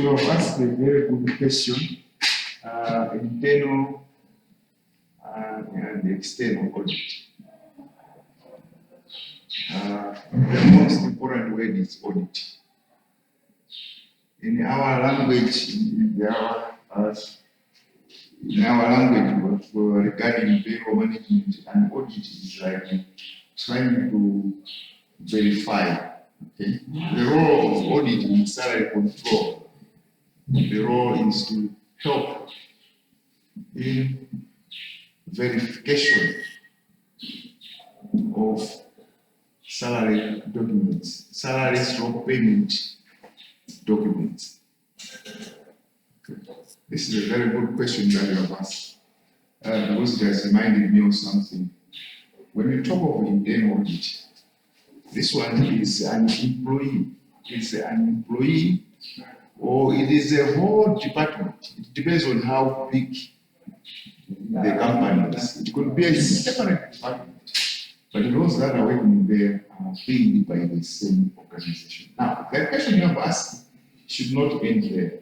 you have asked a very good question. Internal and external audit. The most important word is audit. In our language, regarding payroll management, an audit is like trying to verify. Okay? The role of audit in salary control, the role is to help in verification of salary documents, salary stroke payment documents. Okay. This is a very good question that you have asked. Because it has reminded me of something. When we talk of internal audit, this one is an employee. It's an employee, or it is a whole department. It depends on how big the company is. It could be a separate department, but those that are working there are paid by the same organization. Now, the question you have asked should not end there.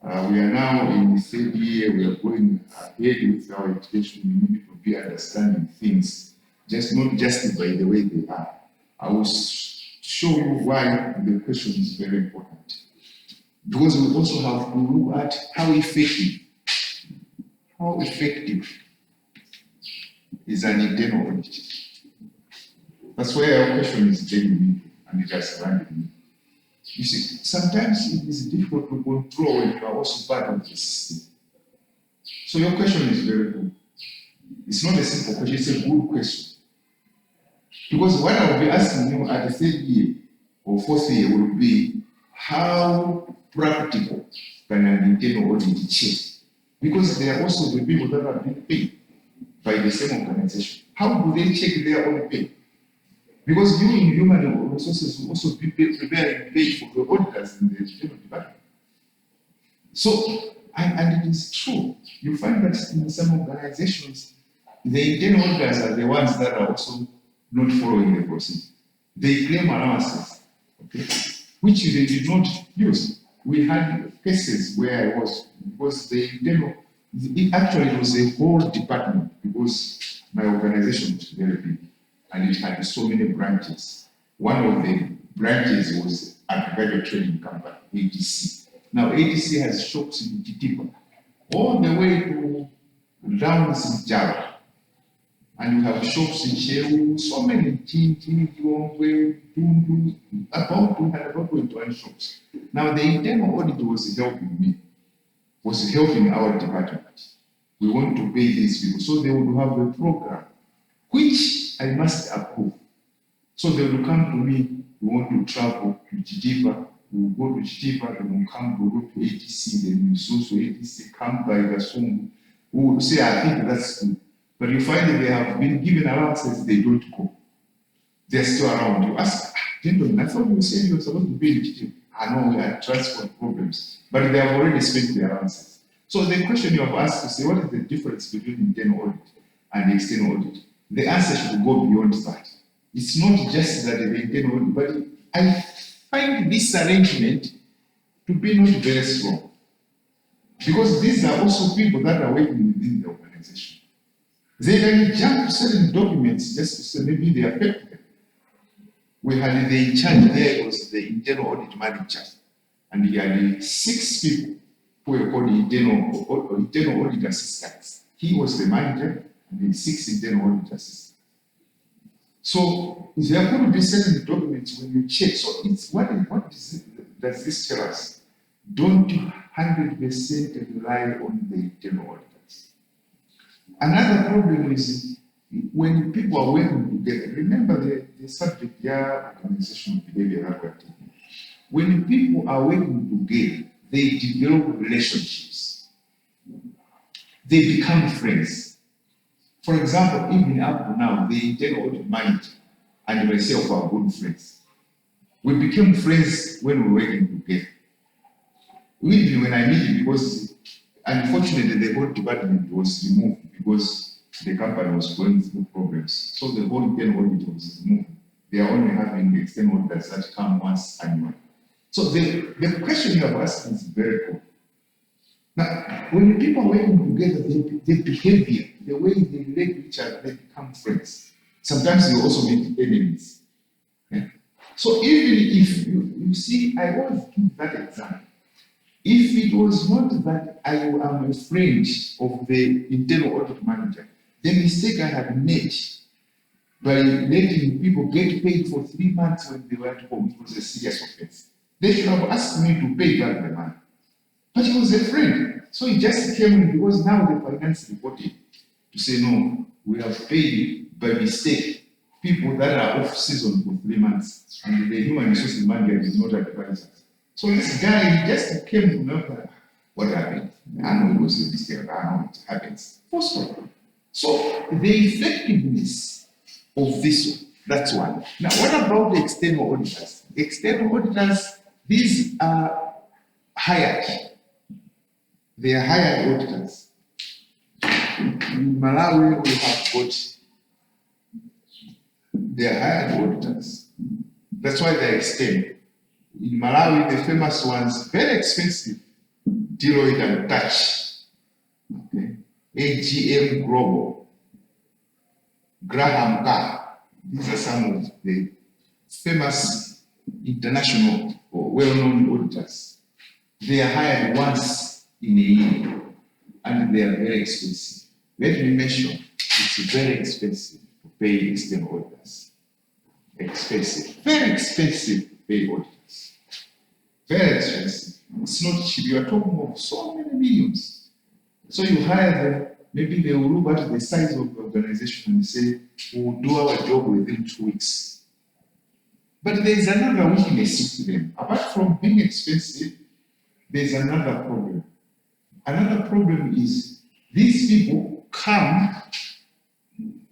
We are now in the third year, we are going ahead with our education. We need to be understanding things, not just by the way they are. I will show you why the question is very important. Because we also have to look at how effective is an internal audit. That's why our question is genuine and it has landed me. You see, sometimes it is difficult to control when you are also part of the system. So your question is very good. It's not a simple question, it's a good question. Because what I will be asking you at the third year or fourth year will be how practical can an internal audit check? Because they are also the people that have been paid by the same organization. How do they check their own pay? Because you in human resources will also be preparing pay for the auditors in the internal department. So, and it is true, you find that in some organizations, the internal auditors are the ones that are also not following the procedure. They claim allowances, okay, which they did not use. We had cases where I was, because it actually was a whole department, because my organization was very big and it had so many branches. One of the branches was Agricultural Trading Company, ADC. Now, ADC has shops in Titipa, all the way to Downs in Java. And you have shops in Shehu, so many, about 21 shops. Now, the internal audit was helping me, was helping our department. We want to pay these people, so they would have a program, which I must approve. So they will come to me, we want to travel to Jijiva, we will go to Jijiva, they will come, we will go to ATC, then we saw ATC, come by Gasung, we will say, I think that's good. But you find that they have been given allowances, they don't go. They're still around. You ask, gentlemen, I thought you said you were supposed to be legitimate. I know we had transport problems, but they have already spent their allowances. So the question you have asked to say, what is the difference between internal audit and external audit? The answer should go beyond that. It's not just that the internal audit, but I find this arrangement to be not very strong. Because these are also people that are working within the organization. They can jump certain documents just to say maybe they affect them. We had the in charge there was the internal audit manager, and he had 6 people who were called internal audit assistants. He was the manager, and then 6 internal audit assistants. So there could be certain documents when you check. So it's does this tell us? Don't 100% rely on the internal auditors. Another problem is when people are working together. Remember the subject here, organizational behavior. When people are working together, they develop relationships. They become friends. For example, even up to now, the internal audit manager and myself are good friends. We became friends when we were working together. Even when I meet him, because unfortunately the whole department was removed because the company was going through problems. So the whole internal audit was removed. They are only having external auditors that come once annually. So the question you have asked is very good. Now, when people are working together, their behavior, the way they relate to each other, they become friends. Sometimes they also make enemies. Yeah? So even if you see, I always give that example. If it was not that I am a friend of the internal audit manager, the mistake I had made by letting people get paid for 3 months when they were at home, it was a serious offense. They should have asked me to pay back the money. But he was a friend. So he just came in because now the finance reported to say, no, we have paid by mistake people that are off season for 3 months. And the human resources manager is not advised us. So this guy, he just came to know what happened. I know it was a mistake, I know it happens. First of all. So the effectiveness of this one, that's one. Now, what about the external auditors? External auditors, these are hired. They are hired auditors. In Malawi, we have got, they are hired auditors. That's why they're external. In Malawi, the famous ones, very expensive, Deloitte and Touch, okay? AGM Global, Graham Carr. These are some of the famous international or well-known auditors. They are hired once in a year, and they are very expensive. Let me mention, it's very expensive to pay external auditors. Expensive, very expensive to pay auditors. Very expensive. It's not cheap. You are talking of so many millions. So you hire them, maybe they will look at the size of the organization and say, we'll do our job within 2 weeks. But there is another weakness to them. Apart from being expensive, there is another problem. Another problem is these people come,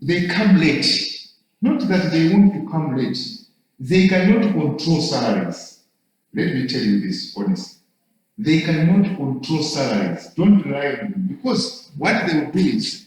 they come late. Not that they want to come late. They cannot control salaries. Let me tell you this honestly. They cannot control salaries. Don't rely on them. Because what they will do is,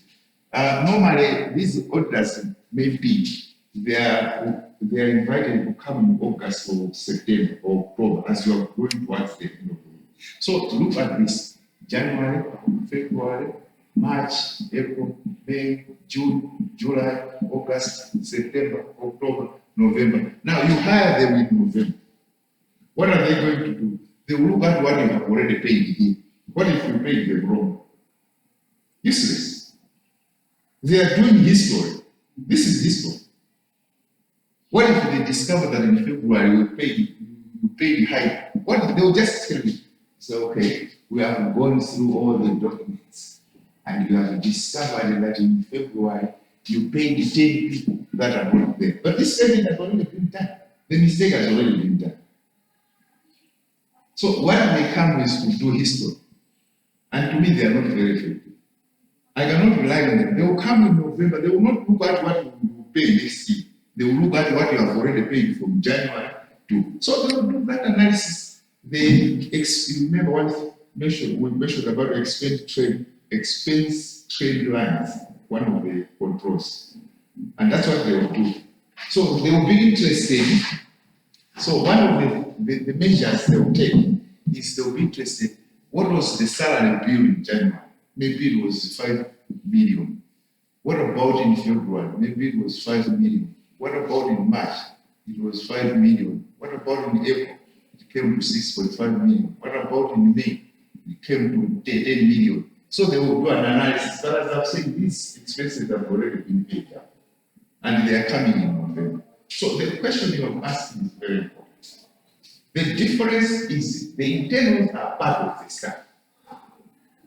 normally these auditors maybe they are invited to come in August or September or October as you are going towards the end of the year. So look at this. January, February, March, April, May, June, July, August, September, October, November. Now you hire them in November. What are they going to do? They will look at what you have already paid here. What if you paid them wrong? Useless. They are doing history. This is history. What if they discover that in February you paid high? What if they will just tell you? So, okay, we have gone through all the documents and you have discovered that in February you paid 10 people that are not there. But this payment has already been done. The mistake has already been done. So what they come is to do history. And to me, they are not very effective. I cannot rely on them. They will come in November. They will not look at what you will pay next year. They will look at what you have already paid from January to. So they will do that analysis. They remember what we mentioned about expense trade lines, one of the controls. And that's what they will do. So they will be interested. So one of the measures they will take is they will be interested. What was the salary bill in January? Maybe it was 5 million. What about in February? Maybe it was 5 million. What about in March? It was 5 million. What about in April? It came to 6.5 million. What about in May? It came to 10 million. So they will do an analysis. But as I've said, these expenses have already been paid up. And they are coming in November. So the question you have asked is very important. The difference is the internals are part of the staff.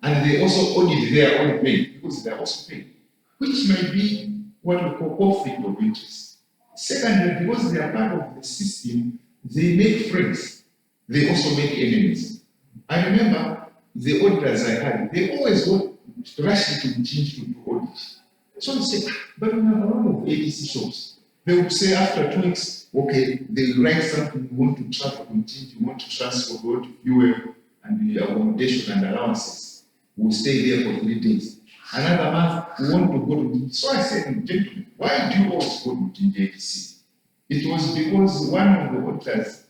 And they also audit their own pay because they are also paid, which may be what we call conflict of interest. Secondly, because they are part of the system, they make friends. They also make enemies. I remember the auditors I had, they always go rush to change to audit. So they say, but we have a lot of ADC shops. They would say after 2 weeks, okay, they write something, you want to travel, you want to transfer, go to fuel and the accommodation and allowances. We'll stay there for 3 days. Another month, we want to go to. So I said, gentlemen, why do you always go to JDC? It was because one of the auditors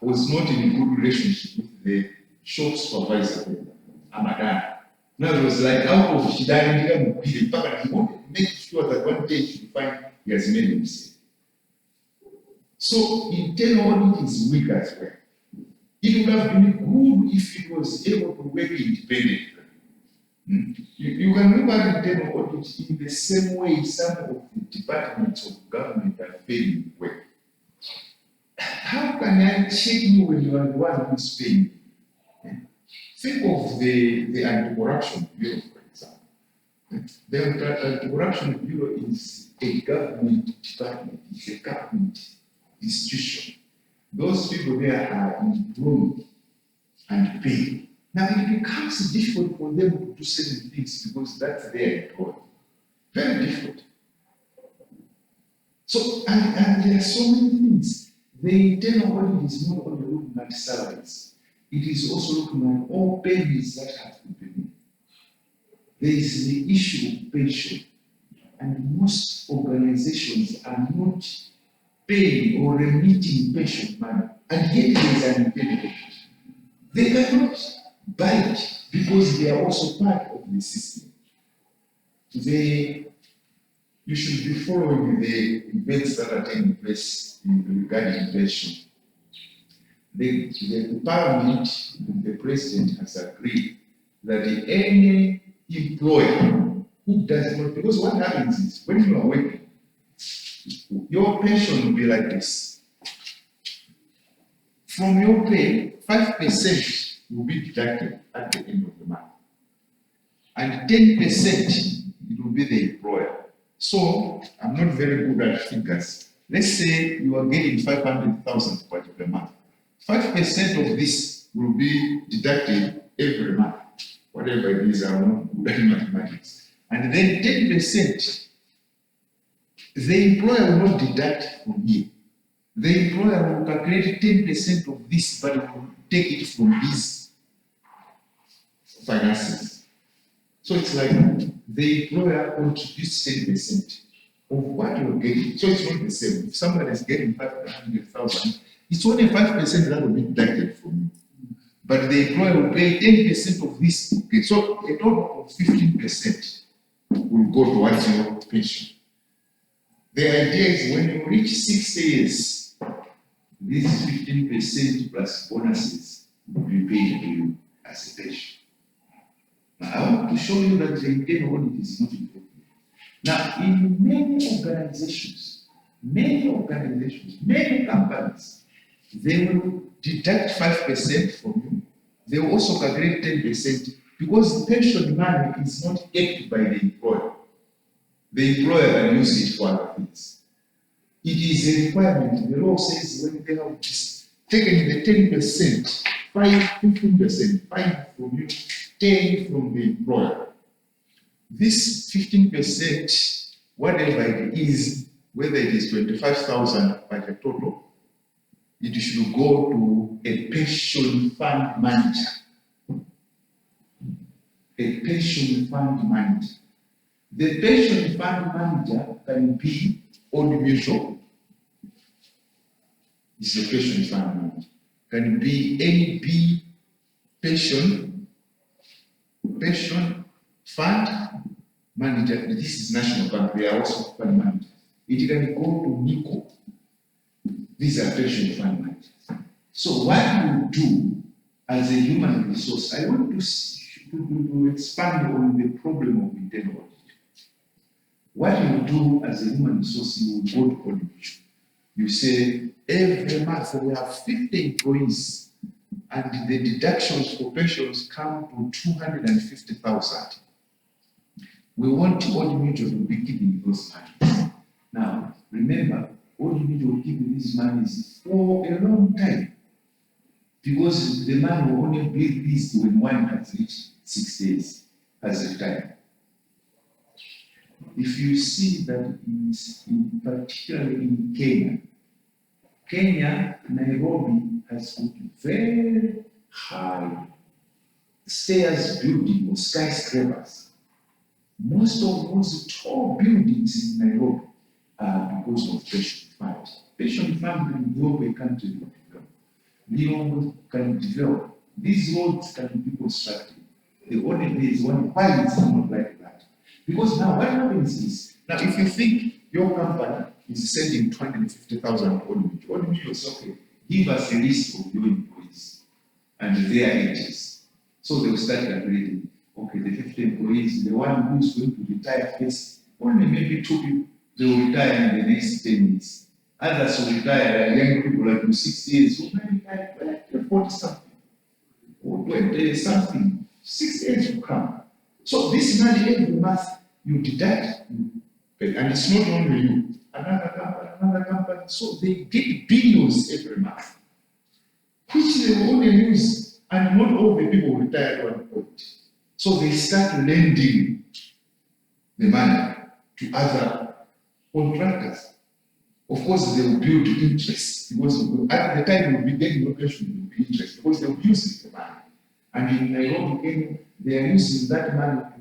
was not in a good relationship with the shop supervisor, Amadan. Now it was like out of Shidani, he wanted to make sure that one day she find he has made a mistake. So internal audit is weak as well. It would have been good if it was able to work independently. You can look at internal audit in the same way some of the departments of government are failing work. How can I check you when you are the one who is paying? Think of the Anti-Corruption Bureau, for example. The Anti-Corruption Bureau is a government department, it's a government institution. Those people there are employed and paid. Now it becomes difficult for them to do certain things because that's their employment. Very difficult. So, and there are so many things. The internal audit is not only looking at salaries, it is also looking at all payments that have to be made. There is the issue of pension, and most organizations are not paying or remitting pension money, and yet there is an internal. They cannot buy it because they are also part of the system. You should be following the events that are taking place regarding pension. The parliament, the president has agreed that any employer who does not, because what happens is when you are working, your pension will be like this. From your pay, 5% will be deducted at the end of the month. And 10% it will be the employer. So I'm not very good at figures. Let's say you are getting 500,000 per month. 5% of this will be deducted every month, whatever it is, I'm not good at mathematics. And then 10%, the employer will not deduct from here. The employer will calculate 10% of this, but will take it from his finances. So it's like the employer contributes 10% of what you're getting. So it's not the same. If somebody is getting 500,000, it's only 5% that will be deducted from you. But the employer will pay 10% of this. Okay, so a total of 15% will go towards your pension. The idea is when you reach 60 years, this 15% plus bonuses will be paid to you as a pension. Now, I want to show you that the internal audit is not important. Now, in many organizations, many companies, they will deduct 5% from you. They will also calculate 10% because pension money is not kept by the employer. The employer can use it for other things. It is a requirement. The law says when they have taken the 10%, 15%, 5 from you, 10 from the employer. This 15%, whatever it is, whether it is 25,000 by the total, it should go to a pension fund manager. A pension fund manager. The pension fund manager can be Old Mutual. This is a pension fund manager. Can be any B pension fund manager. This is National Bank. They are also fund managers. It can go to NICO. These are pension fund managers. So what you do as a human resource, I want to expand on the problem of internal audit. What you do as a human resource, you will go to audit. You say, every month we have 50 employees and the deductions for pensions come to 250,000. We want Old Mutual to be keeping those money. Now, remember, Old Mutual will keep these monies for a long time because the man will only be released when one has reached 6 days as a time. If you see that particularly in Kenya, Nairobi has got very high stairs building or skyscrapers. Most of those tall buildings in Nairobi are because of pension funds. Pension funds in Nairobi country not become. Leon can develop. These roads can be constructed. The only thing is why it's not like that. Because now what happens is, now if you think your company is sending 250,000 on you say, okay, give us a list of your employees and their ages. So they'll start calculating, okay, the 50 employees, the one who's going to retire first, only maybe 2 people, they will retire in the next 10 years. Others will retire, young people like you 60 years, who may retire like 40 something, or 20 something, 6 years will come. So this money every month you deduct, and it's not only you, another company, so they get billions every month, which they will only use, and not all the people will retire at one point. So they start lending the money to other contractors. Of course, they will build interest, because at the time you'll be getting location, will be interest, because they will use the money. And in Nairobi, Kenya, they are using that money to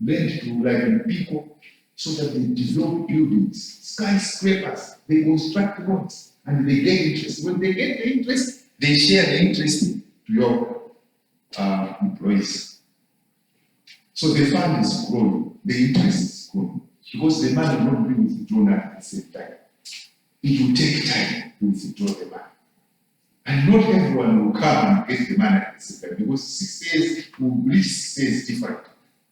lend to like people so that they develop buildings, skyscrapers, they construct roads, and they get interest. When they get the interest, they share the interest to your employees. So the fund is growing, the interest is growing, because the money will not be withdrawn at the same time. It will take time to withdraw the money. And not everyone will come and get the money at the same time, because 6 years will reach 6 years different.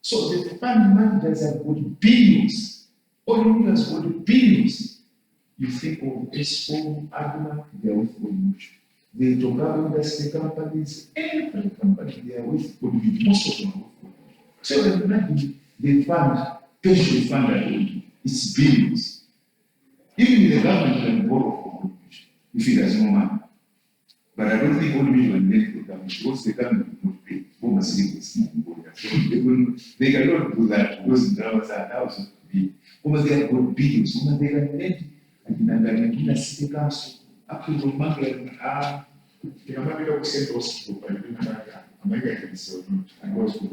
So the fund managers have got billions. All you has got billions. You think of ESCOM, Agma, they are with Volution. The tobacco industry companies, every company, they are with Volution. Most of them are with Volution. So the fund, pension fund, it's billions. Even the government can borrow from Volution if it has no money. But I don't think only will lend the government, because the government will not pay. So they cannot do that, because drivers are thousands of people. Because they have got billions, because they can lend. And in a city council, up to the market, the American sent us to America, and goes to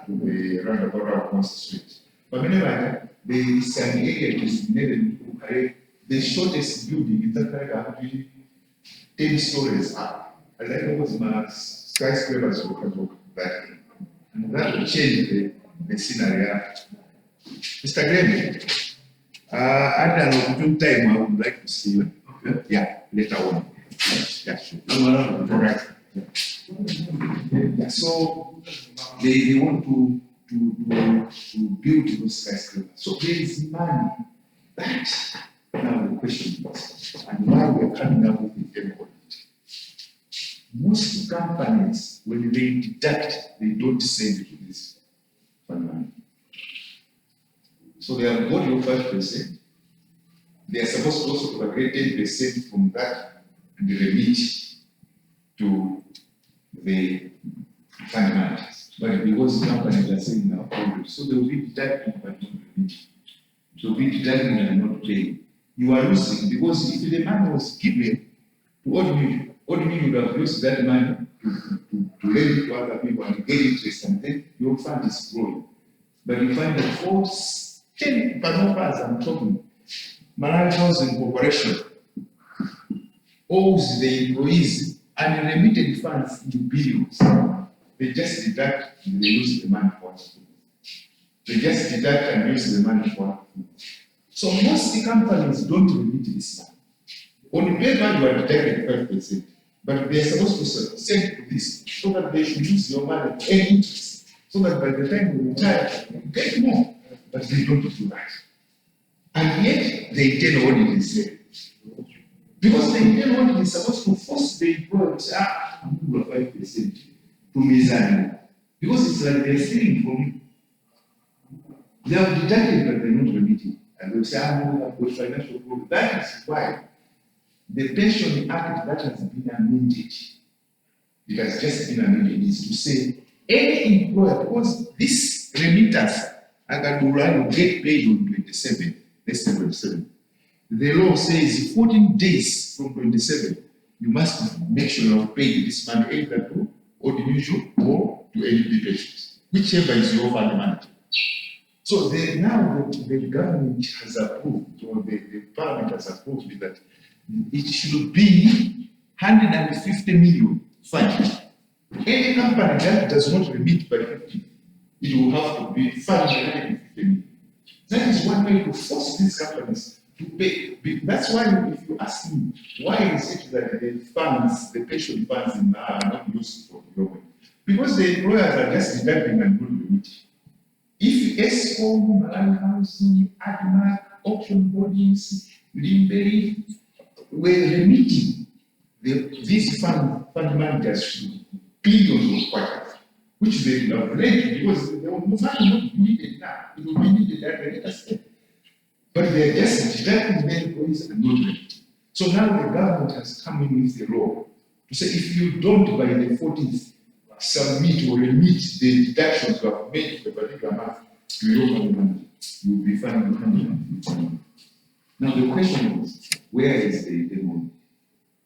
the roundabout of Const Street. But whenever the San area is needed to carry the shortest building in that area, 10 stories up. And that was my skyscrapers will that. And that will change the scenario. Mr. Graham, at an opportune time, I would like to see you. Okay. Yeah, later on. Yeah, sure. All right. Yeah. So they want to build those skyscrapers. So there is money. That now the question is, and why we are coming up with the audit. Most companies, when they deduct, they don't send to this fund money. So they have got your 5%. They are supposed to also collect 10% from that and remit to the fund managers. But because the companies are saying now, so they will be deducting but not remitting. So be deducting and not paying. You are losing, because if the money was given to ordinary would have used that money to lend it to other people and get interest, and then your fund is growing. But you find that for 10 turnovers, I'm talking, Malawi Housing Corporation owes the employees unremitted funds in billions. They just deduct and they use the money for it. They just deduct and use the money for it. So most companies don't remit this money. On paper, you are deducted 5%, but they are supposed to send to this so that they should use your money at any interest, so that by the time you retire, you get more. But they don't do that. And yet, the internal audit is there. Because the internal audit is supposed to force the employer to say, I'm going to 5% to Mizani. Because it's like they're stealing from you. They have deducted, but they're not remitting. And they'll say, I'm going to have financial problem. That is why the Pension Act that has been amended, it has just been amended, is to say any employer, because this remittance, will get paid on 27, let's say 27. The law says 14 days from 27, you must make sure you have paid this money either to ordinary or to LP patients, whichever is your fund manager. So now the government has approved, or the parliament has approved that it should be 150 million fund. Any company that does not remit by 50, it will have to be funded 150 million. That is one way to force these companies to pay. That's why if you ask me, why is it that the funds, the pension funds are not used for development? Because the employers are just deducting and not remitting. If ESCOM, Malawi Housing, ADMAC, auction bodies, Limberi were remitting these fund managers billions of kwacha, which they would have raised because they will not be needed now. It will be needed at a later stage. But they are just deducting their employees and not remitting. So now the government has come in with a law to say if you don't by the 14th submit or remit the deductions you have made for a particular month to your fund manager, you will be fined 150 million. Now the question is, where is the internal?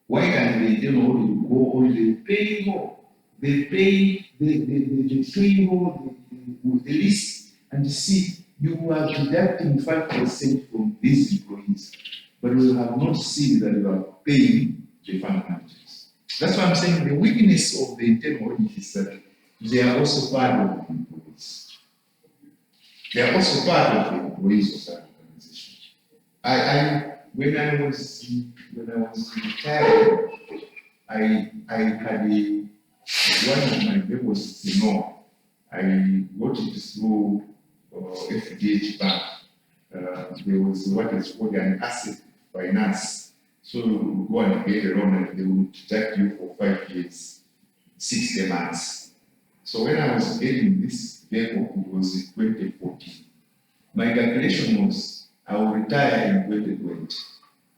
Why can't the internal go on the payroll? They pay the payroll, the list, and see you are deducting 5% from these employees, but we have not seen that you are paying the fund managers. That's why I'm saying the weakness of the internal audit is that they are also part of the employees. They are also part of the employees of that organization. When I was retired, I had one of my neighbors, I got it through FDH Bank. There was what is called an asset finance. So you go and get a loan and they will deduct you for 5 years, 60 months. So when I was getting this vehicle, it was in 2014. My calculation was I will retire in 2020.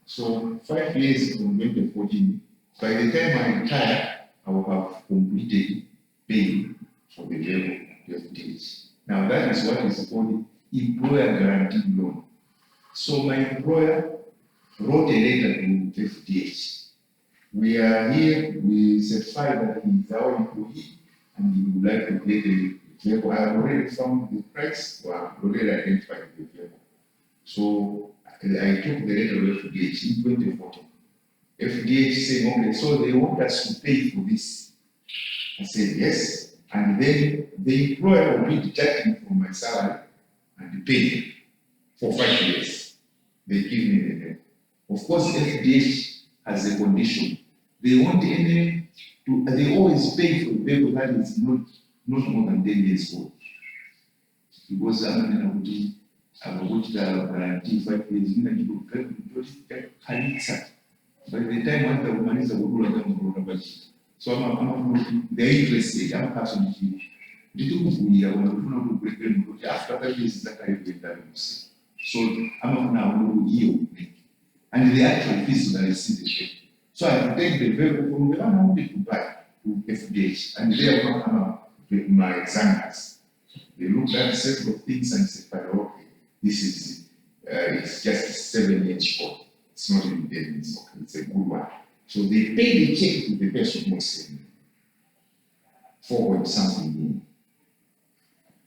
So 5 years from 2014, by the time I retire, I will have completed paying for the vehicle FDH. Now that is what is called employer guaranteed loan. So my employer wrote a letter to FDH. We are here, we certify that he is our employee and he would like to get a vehicle. I have already found the price, or I have already identified the vehicle. So I took the letter to FDH in 2014. FDH saying, okay, so they want us to pay for this. I said, yes. And then the employer will be deducting from my salary and pay for 5 years. They give me the letter. Of course, FDH has a condition. They want they always pay for a vehicle that is not more than 10 years old. Because I'm going to guarantee 5 years. By the time I have money, I will go to budget. So I'm they're interested. I'm passionate. After 5 years, that I will that. So I'm now yield. And they actually physically see the vehicle. So I take the vehicle from the one I wanted to buy to FDH, and they are going to come up with my examiners. They look at several things and say, okay, this is it's just 7 years old. It's not even 10 years old. It's a good one. So they pay the check to the person who was selling for something new.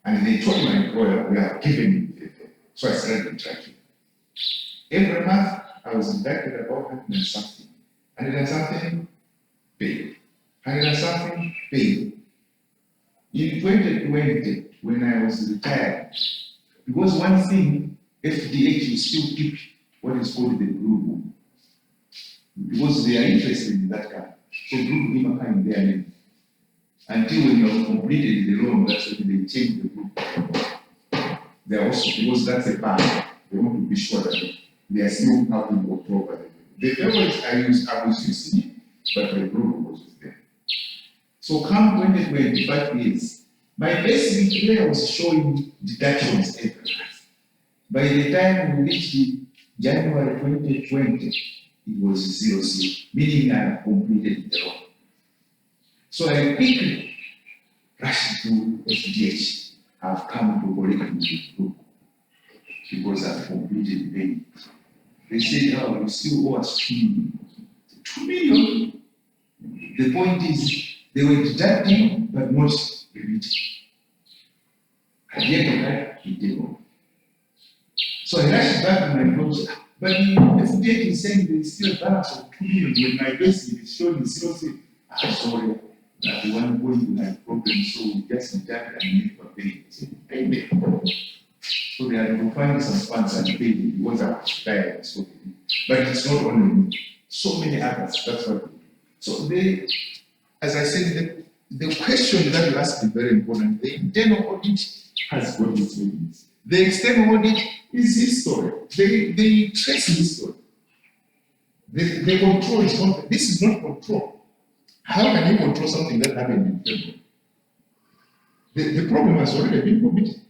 And they told my employer, we are giving you the vehicle. So I started tracking. Every month, I was deducted about 100 and something. 100 and something, paid. 100 and something, paid. In 2020, when I was retired, because one thing, FDH will still keep what is called the blue book. Because they are interested in that kind. So blue book are in their name. Until when you have completed the loan, that's when they change the blue book. They are also, because that's a bank, they want to be sure that they are still having or properly. The average I was using it, but the blue book was there. So come 2020, 5 years, my basic here was showing deductions every month. By the time we reached January 2020, it was 0, meaning I completed the loan. So I quickly rushed to FDH. I've come to collect the book because I've completed the payment. They said, oh, you still owe us 2 million. 2 million? The point is, they were deducting but not remitting. At the end of that, he did not. So I rushed back to my notes. But the FDA is saying there is still a balance of 2 million. When my base is showing 0, I'm sorry, that the one going to have problems, so we just reject and make for payment. So they are providing some funds and paying because I was tired. So, but it's not only me, so many others. That's what. So they, as I said, the question that you asked is very important. The internal audit has got its meanings. The external audit is history. They trace history. The control is not. This is not control. How can you control something that happened in February? The problem has already been committed.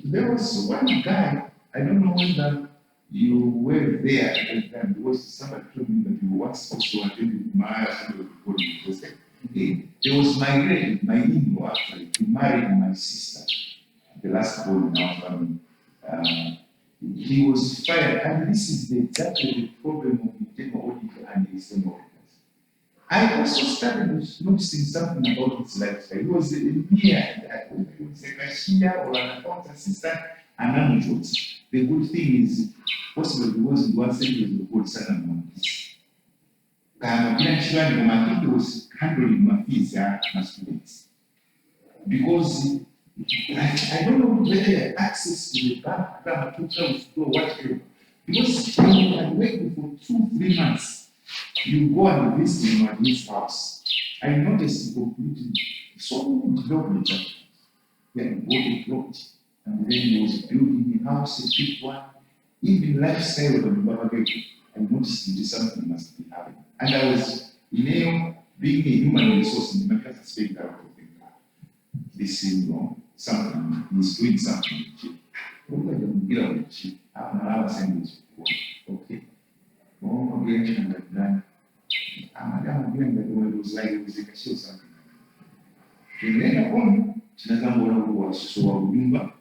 There was one guy, I don't know whether you were there at the time, because somebody told me that you once also attended my university. There was my in-law actually, who married my sister, the last born in our family. He was fired, and this is exactly the problem of internal audit and external auditors. I also started noticing something about his lifestyle. He was near, he was a cashier or an account assistant, and unusual. The good thing is, possibly because he was sent to the certain months. I think he was handling my fees and students. Because I don't know whether he had access to the bank, or whatever. Because when you had waited for 2-3 months, you go and visit him at his house. I noticed completely so many development. He had bought a plot, and then he was building a house, a big one. Even lifestyle of the Babagate, I noticed that something must be happening. And I was, being a human resource in the medical aspect, I would think this is wrong. Something, he's doing something cheap. Okay. Oh, again, like that. I'm doing that when it was like it was a cashier something. Then on, Chinazambo was so Lumba,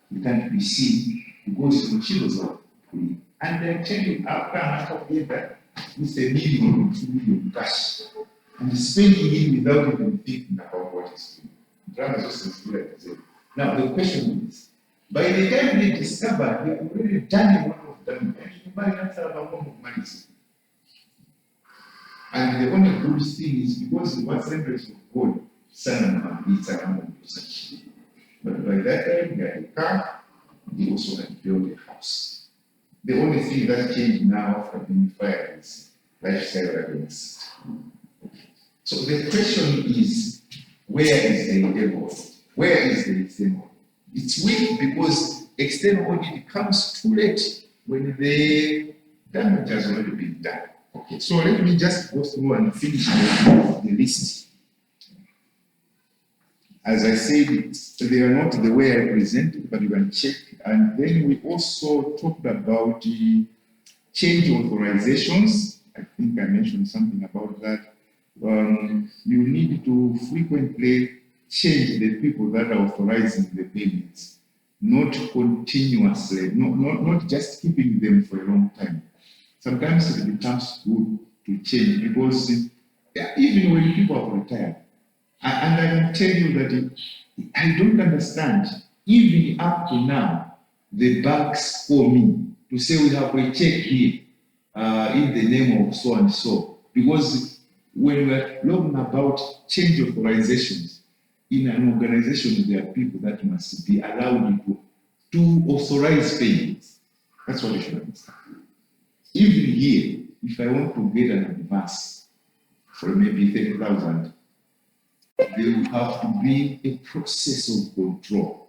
you can't be seen because the children are free. And they tell you after I get that, it's a million or 2 million cash. And spending it without even thinking about what it's doing. Drama is like that. Now the question is, by the time they discover, they have already done a lot of them, and you might not have a lot of money. And the only good thing is because the was centers of God, son it's around such. But by that time, they had a car, they also had built a house. The only thing that changed now after being fired is lifestyle readiness. So the question is, where is the internal audit? Where is the external audit? It's weak because external audit comes too late when the damage has already been done. Okay, so let me just go through and finish the list. As I said, they are not the way I presented, but you can check. And then we also talked about the change authorizations. I think I mentioned something about that. You need to frequently change the people that are authorizing the payments, not continuously, not just keeping them for a long time. Sometimes it becomes good to change because even when people are retired, and I can tell you that I don't understand, even up to now, the banks call me to say we have a check here in the name of so and so. Because when we are talking about change authorizations, in an organization, there are people that must be allowed to authorize payments. That's what you should understand. Even here, if I want to get an advance for maybe 30,000, there will have to be a process of control.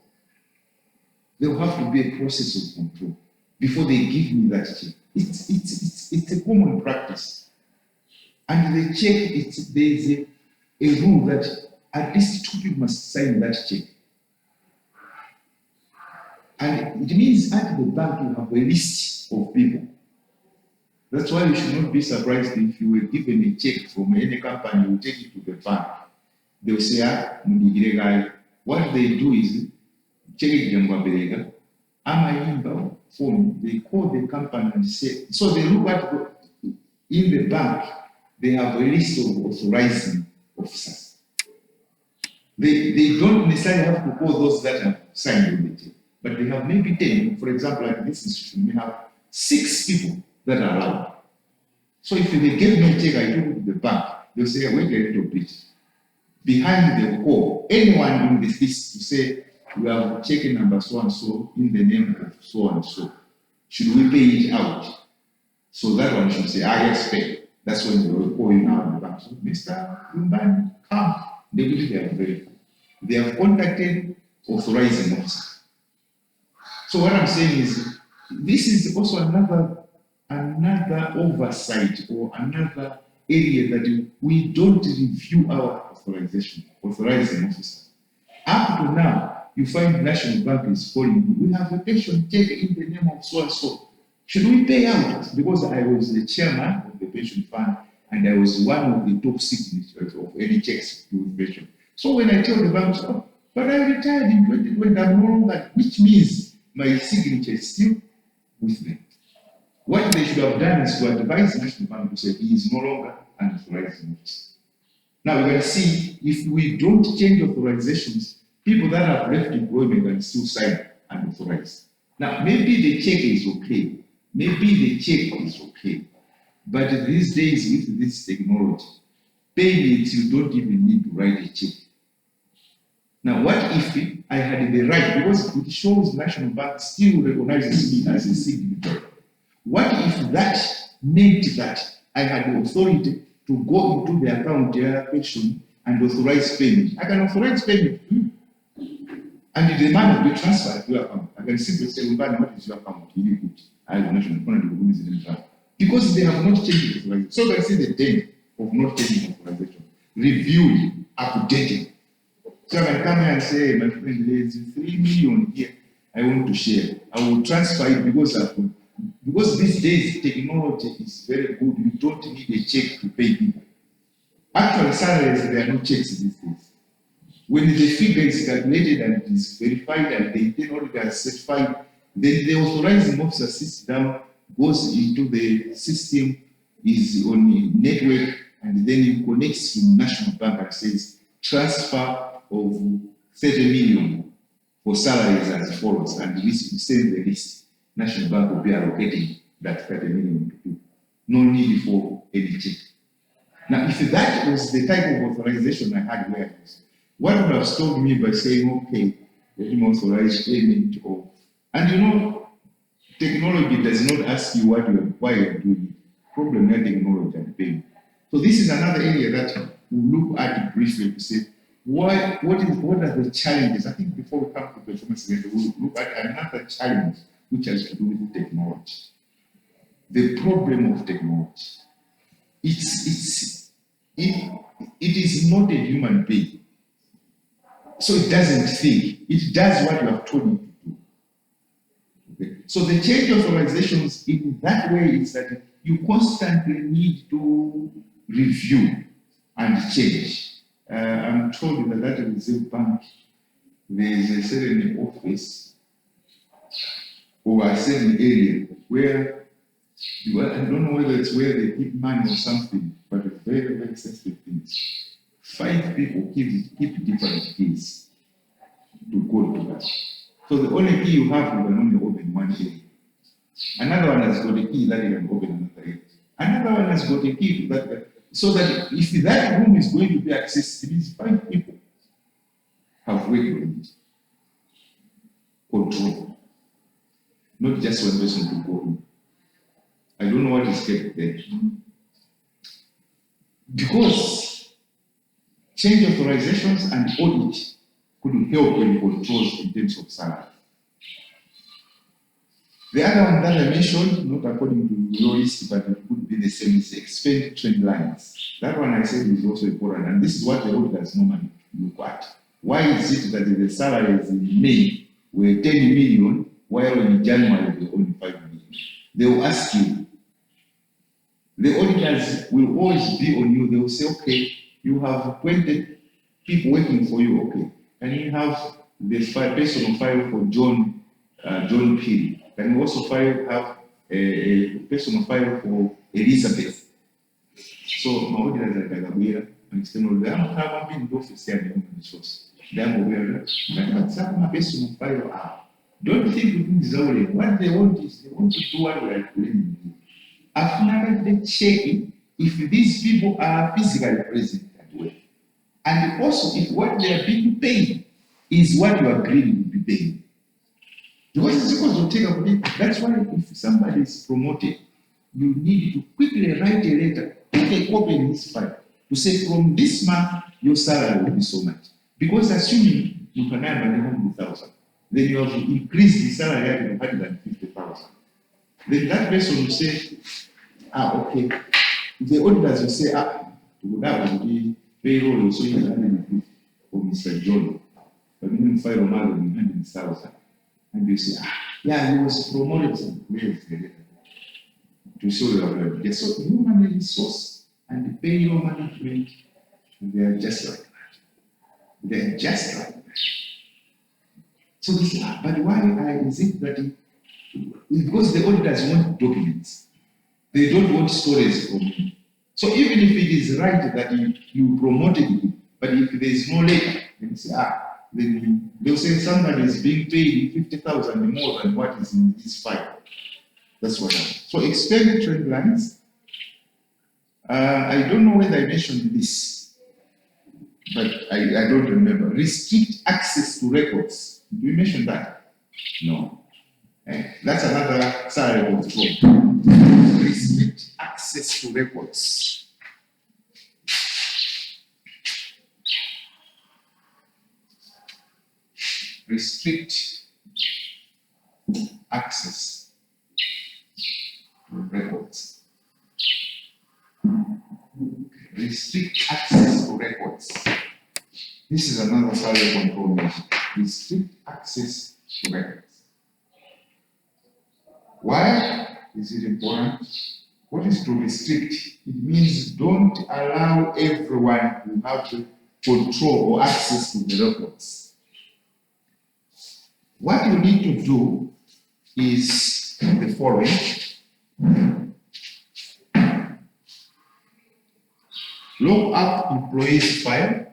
There will have to be a process of control before they give me that check. It's a common practice. And the check, there is a rule that at least 2 people must sign that check. And it means at the bank you have a list of people. That's why you should not be surprised if you were given a check from any company, you take it to the bank. They will say, what they do is, check it, phone, they call the company and say, so they look at, in the bank, they have a list of authorizing officers. They don't necessarily have to call those that have signed on the check. but they have maybe 10. For example, like this institution, we have 6 people that are allowed. So if they give me a check, I give it to the bank, they'll say, wait a little bit. Behind the call, anyone in this list to say, we have checking number so and so in the name of so and so. Should we pay it out? So that one should say, yes, pay. That's when they will call you now in the bank. So, Mr. Lumban, come. They will be verified. They have contacted authorizing officer. So what I'm saying is, this is also another oversight or another area that we don't review our authorizing officer. Up to now, you find National Bank is calling, we have a pension check in the name of so and so. Should we pay out? Because I was the chairman of the pension fund and I was one of the top signatories of any checks to pension. So when I tell the bank, oh, but I retired in 2020, I'm no longer, which means my signature is still with me. What they should have done is to advise the National Bank to say he is no longer an authorizing officer. Now you can see if we don't change authorizations, people that have left employment can still sign and authorize. Now maybe the check is okay, but these days with this technology, payments you don't even need to write a check. Now what if I had the right, because it shows National Bank still recognizes me as a signatory. What if that meant that I had the authority to go into the account pension and authorize payment? I can authorize payment and the money will be transferred to your account. I can simply say, what is your account? I have national because they have not changed the authorization. So you can see the date of not changing authorization. Reviewed, updated. So I can come here and say, my friend, there's 3 million here. I want to share. I will transfer it because these days technology is very good. You don't need a check to pay people. Actual salaries, there are no checks these days. When the figure is calculated and it is verified and the internal auditor has certified, then the authorizing officer sits down, goes into the system, is on the network, and then it connects to National Bank and says transfer of 30 million for salaries as follows, and this will send the list. National Bank will be allocating that 30 million to people. No need for any check. Now, if that was the type of authorization I had where I was, what would have stopped me by saying, okay, let him authorize payment of, and technology does not ask you why you're doing it. Problem with technology and payment. So this is another area that we'll look at briefly to say, what are the challenges? I think before we come to performance, we'll look at another challenge which has to do with technology. The problem of technology. It is not a human being. So it doesn't think. It does what you have told it to do. Okay. So the change authorizations in that way is that you constantly need to review and change. I'm told that at the Reserve Bank, there is a certain office or a certain area where, I don't know whether it's where they keep money or something, but it's very, very sensitive things. 5 people keep different keys to go to that. So the only key you have, you can only open one area. Another one has got a key that you can open another area. Another one has got a key to that. So that if that room is going to be accessed, it is 5 people have worked on it. Control. Not just one person to go in. I don't know what is kept there. Because change authorizations and audit could help in controls in terms of salary. The other one that I mentioned, not according to your list, but it could be the same, is expend trend lines. That one I said is also important, and this is what the auditors normally look at. Why is it that the salaries in May were 10 million, while in January they were only 5 million? They will ask you. The auditors will always be on you. They will say, okay, you have 20 people working for you, okay. Can you have the personal file for John Peel? Can you also have a personal file for Elizabeth? So my auditors are Kagabira and external. They don't have been in the office here in the resource. They are aware that my personal file are Don't think things are what they want is they want to do what we are doing. After the checking, if these people are physically present at work, and also if what they are being paid is what you agree to be paid. Because it's supposed to take a bit. That's why if somebody is promoted, you need to quickly write a letter, put a copy in this file to say from this month your salary will be so much. Because assuming you can earn 100,000, then you have increased the salary to 150,000. Then that person will say, okay. The auditors will say, that will be payroll, so you 150 for Mr. John. But minimum file of 100,000. And you say, yeah, he was promoted to show your yes, so human resource and the payroll management, they are just like that. They are just like that. So this, but why is it that because the auditors want documents, they don't want stories from you. So even if it is right that you promoted it, but if there is no letter, then you say, then they'll say somebody is being paid 50,000 more than what is in this file. That's what happens. So extended trend lines. I don't know whether I mentioned this, but I don't remember. Restrict access to records. Did we mention that? No. That's another salary control. Restrict access to records. Restrict access to records. Restrict access to records. This is another salary control measure. Restrict access to records. Why is it important? What is to restrict? It means don't allow everyone to have control or access to the records. What you need to do is the following. Look up employees file.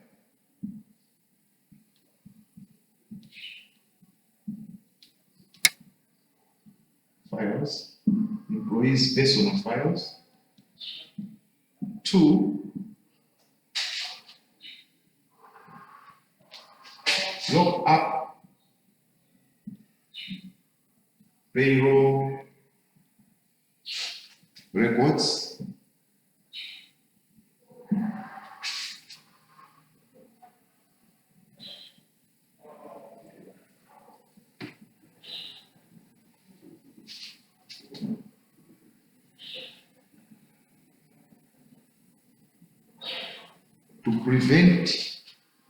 Files. Employees personal files. 2. Look up payroll records. To prevent,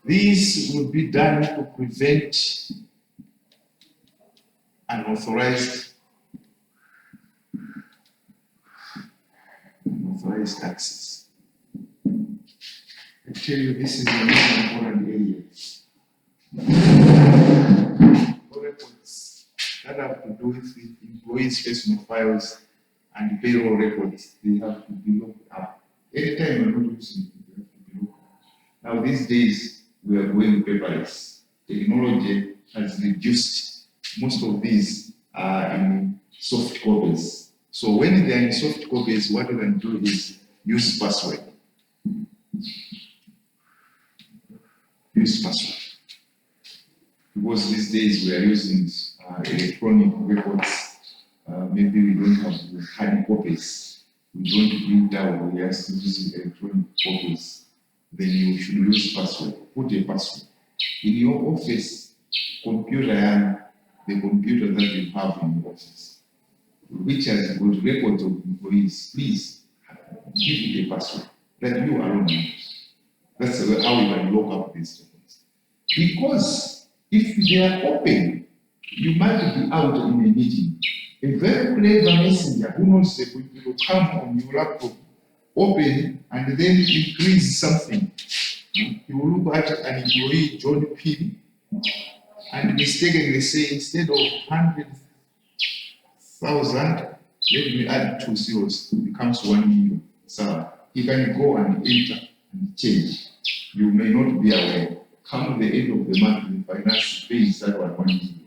this will be done to prevent unauthorized access. I tell you, this is a very important area. Records that have to do with employees' personal files and payroll records, they have to be looked up. Anytime you're not using it, they have to be looked up. Now, these days, we are going paperless. Technology has reduced. Most of these are in soft copies. So when they are in soft copies, what you can do is use password. Use password. Because these days we are using electronic records. Maybe we don't have hard copies. We don't print out. We are still using electronic copies. Then you should use password. Put a password. In your office computer and the computer that you have in your office, which has got records of employees, please give it a password that you alone know. That's how you can lock up these records. Because if they are open, you might be out in a meeting. A very clever messenger who knows that will come on your laptop, open, and then increase something. He will look at an employee, John P, and mistakenly say instead of 100,000, let me add 2 zeros, it becomes 1 million. So he can go and enter and change. You may not be aware. Come the end of the month, the finance pays that 1 million.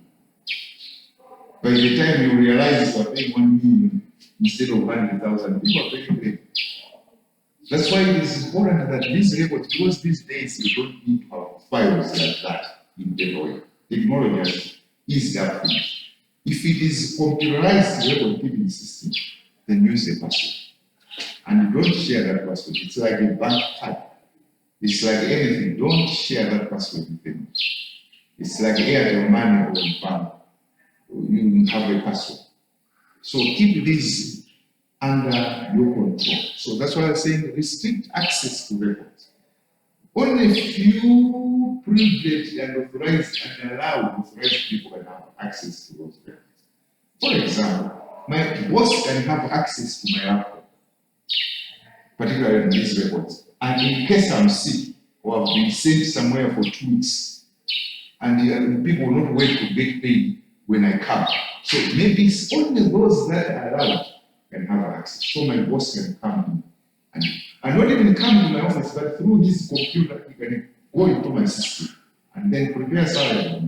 By the time you realize you are paying 1 million instead of 100,000, people are paying them. That's why it is important that these records, because these days you don't need to have files like that in Payroll. Technology has eased up things. If it is computerized record keeping system, then use the password. And don't share that password. It's like a bank card. It's like anything. Don't share that password with them. It's like Airtel money or bank. You have a password. So keep this under your control. So that's why I'm saying restrict access to records. Only a few privileged and authorized and allowed authorized people can have access to those records. For example, my boss can have access to my laptop, particularly in these records. And in case I'm sick or I've been sent somewhere for 2 weeks, and people will not wait to get paid when I come. So maybe it's only those that are allowed can have access. So my boss can come in and not even come to my office, but through his computer, he can go into my system and then prepare salary.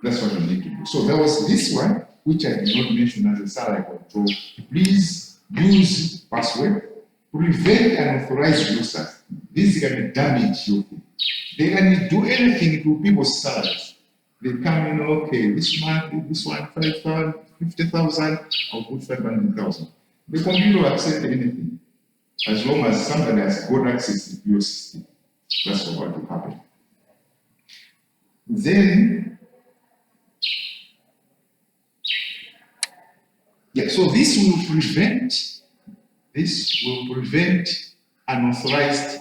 That's what we need to do. So there was this one, which I did not mention as a salary control. Please use password, prevent unauthorized users. This can damage your thing. They can do anything to people's salaries. They come in, okay, this month, this one, 5,000, 50,000, I'll put 500,000. The computer will accept anything, as long as somebody has got access to your system. That's what will happen. Then, so this will prevent unauthorized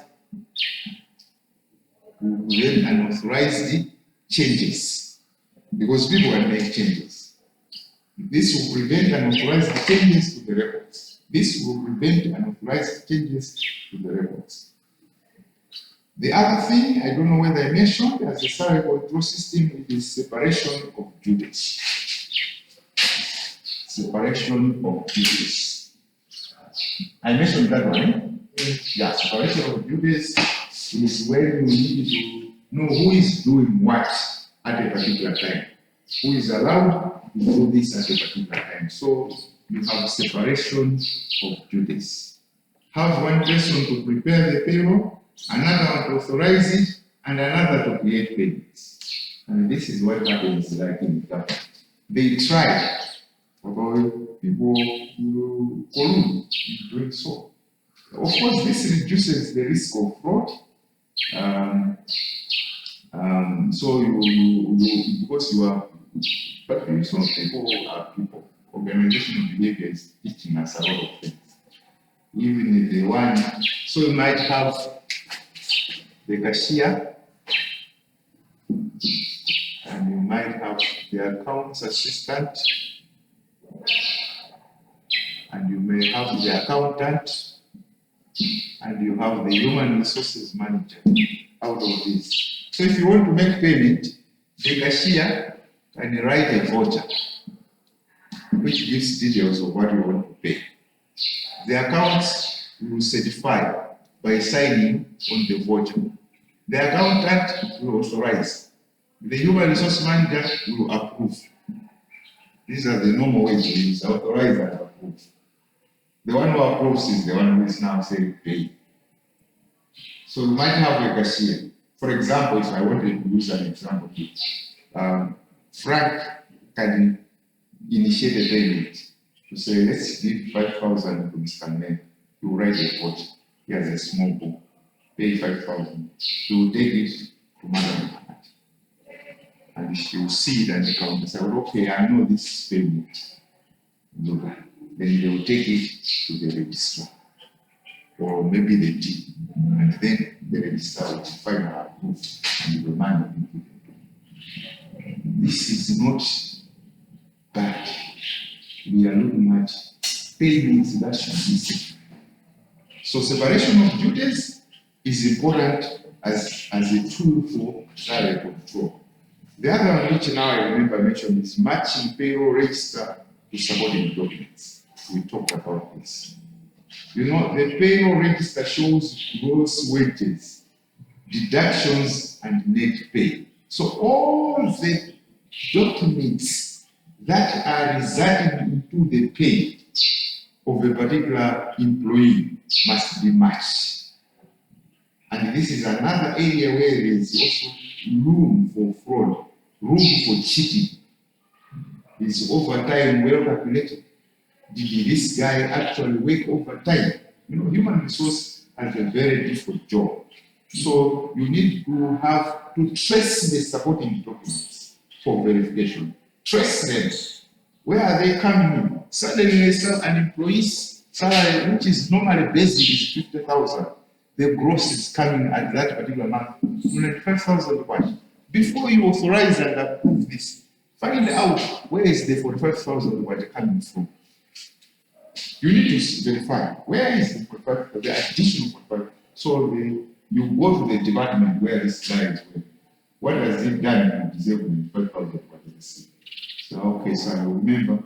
changes, because people will make changes. This will prevent unauthorized changes to the records. This will prevent unauthorized changes to the records. The other thing, I don't know whether I mentioned, as a salary control system, it is separation of duties. Separation of duties. I mentioned that one. Yeah, separation of duties is when you need to know who is doing what at a particular time. Who is allowed to do this at a particular time. So you have separation of duties. Have one person to prepare the payroll, another one to authorize it, and another to create payments. And this is what happens like in government. They try, although people will collude in doing so. Of course, this reduces the risk of fraud. So you because you are, but some people are people. Organizational behavior is teaching us a lot of things. Even if they want, so you might have the cashier, and you might have the accounts assistant, and you may have the accountant, and you have the human resources manager out of this. So if you want to make payment, the cashier can write a voucher, which gives details of what you want to pay. The accounts will certify by signing on the voucher. The accountant will authorize. The human resource manager will approve. These are the normal ways to use: authorize and approve. The one who approves is the one who is now saying pay. So you might have a cashier. For example, if I wanted to use an example here, Frank can initiate a payment to say, let's give 5,000 to Mr. Ned. He will write a voucher. He has a small book. Pay 5,000. He will take it to Madam Muhammad. And she will see it and the counter say, well, okay, I know this payment. Do that. Then they will take it to the registrar, or maybe the team, and then the registrar will finally approve and the money will be given. This is not bad. We are looking at payments that should be safe. So separation of duties is important as a tool for salary control. The other one, which now I remember I mentioned, is matching payroll register to supporting documents. We talked about this. You know, the payroll register shows gross wages, deductions, and net pay. So all the documents that are residing into the pay of a particular employee must be matched. And this is another area where there is also room for fraud, room for cheating. Is overtime well calculated? Did this guy actually work overtime? You know, human resource has a very difficult job. So you need to have to trace the supporting documents for verification. Trace them. Where are they coming in? Suddenly, an employee's salary, which is normally basic, is 50,000. The gross is coming at that particular month, 95,000. Before you authorize and approve this, find out where is the 45,000 coming from. You need to verify where is the 45, the additional 45. So you go to the department where this guy is working. What has he done to deserve 45,000? So okay, so I remember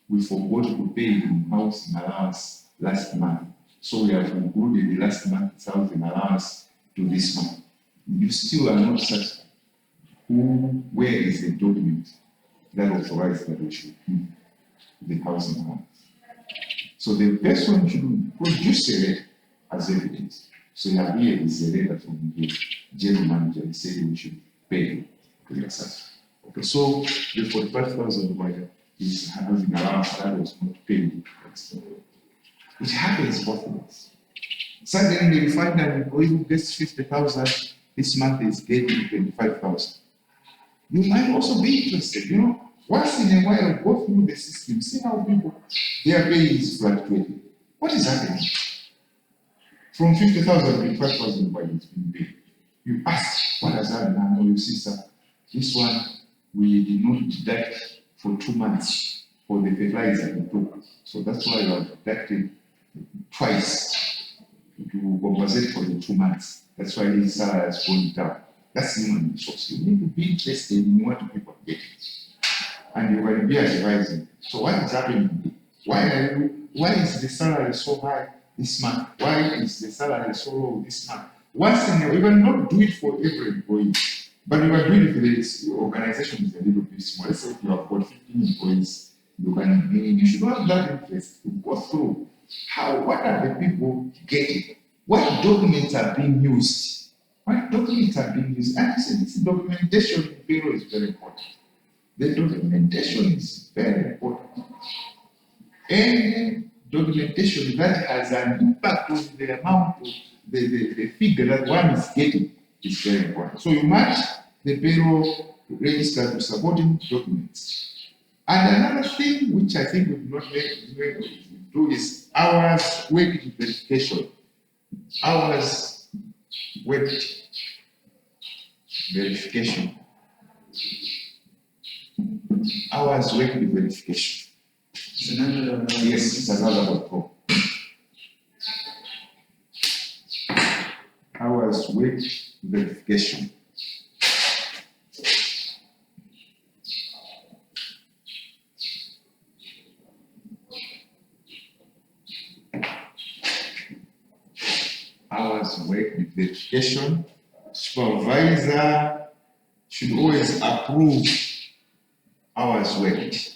we forgot to pay him housing allowance last month. So we have included the last month's housing allowance to this month. You still are not satisfied. Where is the document that authorizes that we should give the housing allowance? So the person should produce a letter as evidence. So here is a letter from the general manager saying we should pay to the assessor. Okay, so the 45,000 is housing allowance that was not paid. It happens both ways. Suddenly you find an employee who gets 50,000 this month is getting 25,000. You might also be interested, you know, once in a while go through the system, see how people, their pay is fluctuating. What is happening? From 50,000 to 25,000 why it's been paid. You ask, what has happened? Now you see, sir, this one we did not deduct for 2 months for the fertilizer we took. So that's why you are deducted twice to compensate for the 2 months. That's why his salary has gone down. That's human resource. You need to be interested in what people are getting. And you will be advising. So what is happening? Why is the salary so high this month? Why is the salary so low this month? Once in a while, you cannot do it for every employee, but you are doing it for the organization is a little bit small. Let's say if you have got 15 employees, you should have that interest to go through what are the people getting? What documents are being used? What documents are being used? And I said, this documentation in payroll is very important. The documentation is very important. Any documentation that has an impact on the amount of the figure that one is getting is very important. So you match the payroll register to supporting documents. And another thing which I think we do not do is hours worked verification. Hours worked verification. Hours worked verification. Yes, it's another problem. Hours worked verification. Hours worked verification. Supervisor should always approve hours worked.